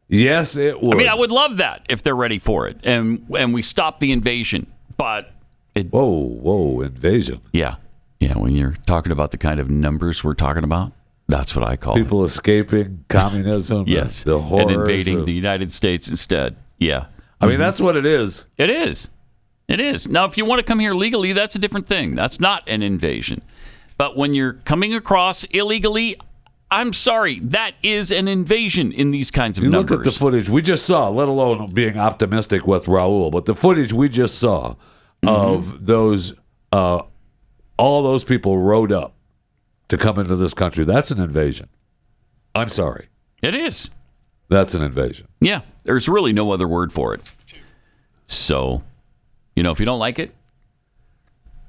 Yes, it would. I mean, I would love that if they're ready for it, and we stop the invasion. But whoa, invasion. Yeah. Yeah, when you're talking about the kind of numbers we're talking about, that's what I call people escaping communism. Yes, the horrors and invading the United States instead. Yeah, I mean that's what it is. It is. It is. Now, if you want to come here legally, that's a different thing. That's not an invasion. But when you're coming across illegally, I'm sorry, that is an invasion in these kinds of numbers. Look at the footage we just saw, let alone being optimistic with Raul, but the footage we just saw of those. All those people rode up to come into this country. That's an invasion. I'm sorry. It is. That's an invasion. Yeah. There's really no other word for it. So, if you don't like it,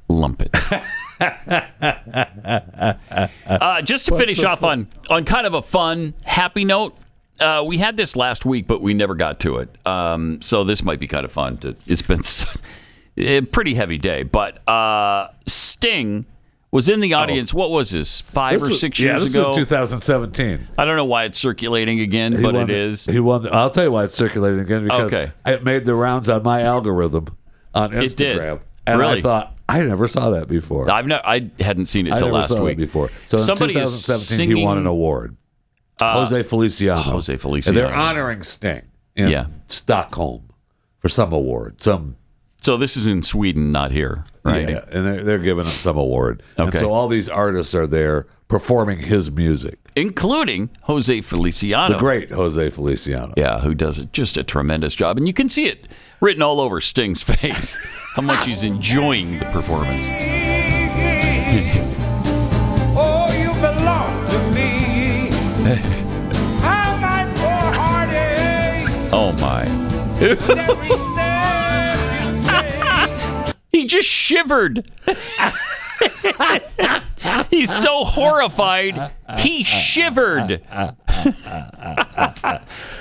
lump it. Just to finish off on kind of a fun, happy note, we had this last week, but we never got to it. So this might be kind of fun. It's been a pretty heavy day, but Sting was in the audience. What was this, 5 or 6 years ago? Yeah, this was 2017. I don't know why it's circulating again, but it is. He won. I'll tell you why it's circulating again, because it made the rounds on my algorithm on Instagram. It did. And I thought, I never saw that before. I hadn't seen it till last week. Before. So Somebody in 2017, he won an award. Jose Feliciano. And they're honoring Sting in Stockholm for some award. So this is in Sweden, not here, right? Yeah, and they're giving him some award. Okay. And so all these artists are there performing his music. Including Jose Feliciano. The great Jose Feliciano. Yeah, who does just a tremendous job. And you can see it written all over Sting's face, how much he's enjoying the performance. Oh, you belong to me. How my poor heart aches. Oh, my. He just shivered. He's so horrified, he shivered.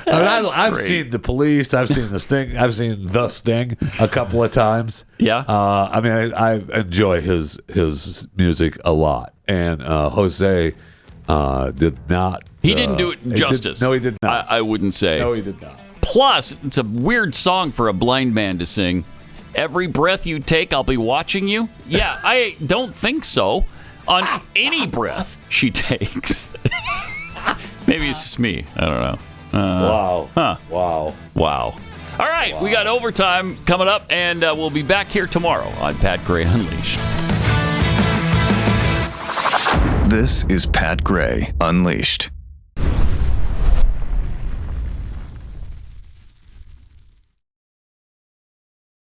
I've seen The Police. I've seen The Sting. I've seen The Sting a couple of times. Yeah. I mean, I enjoy his music a lot. And Jose did not. He didn't do it justice. No, he did not. I wouldn't say. No, he did not. Plus, it's a weird song for a blind man to sing. Every breath you take, I'll be watching you. Yeah, I don't think so. On any breath she takes. Maybe it's just me. I don't know. Wow. Huh. Wow. All right, we got overtime coming up, and we'll be back here tomorrow on Pat Gray Unleashed. This is Pat Gray Unleashed.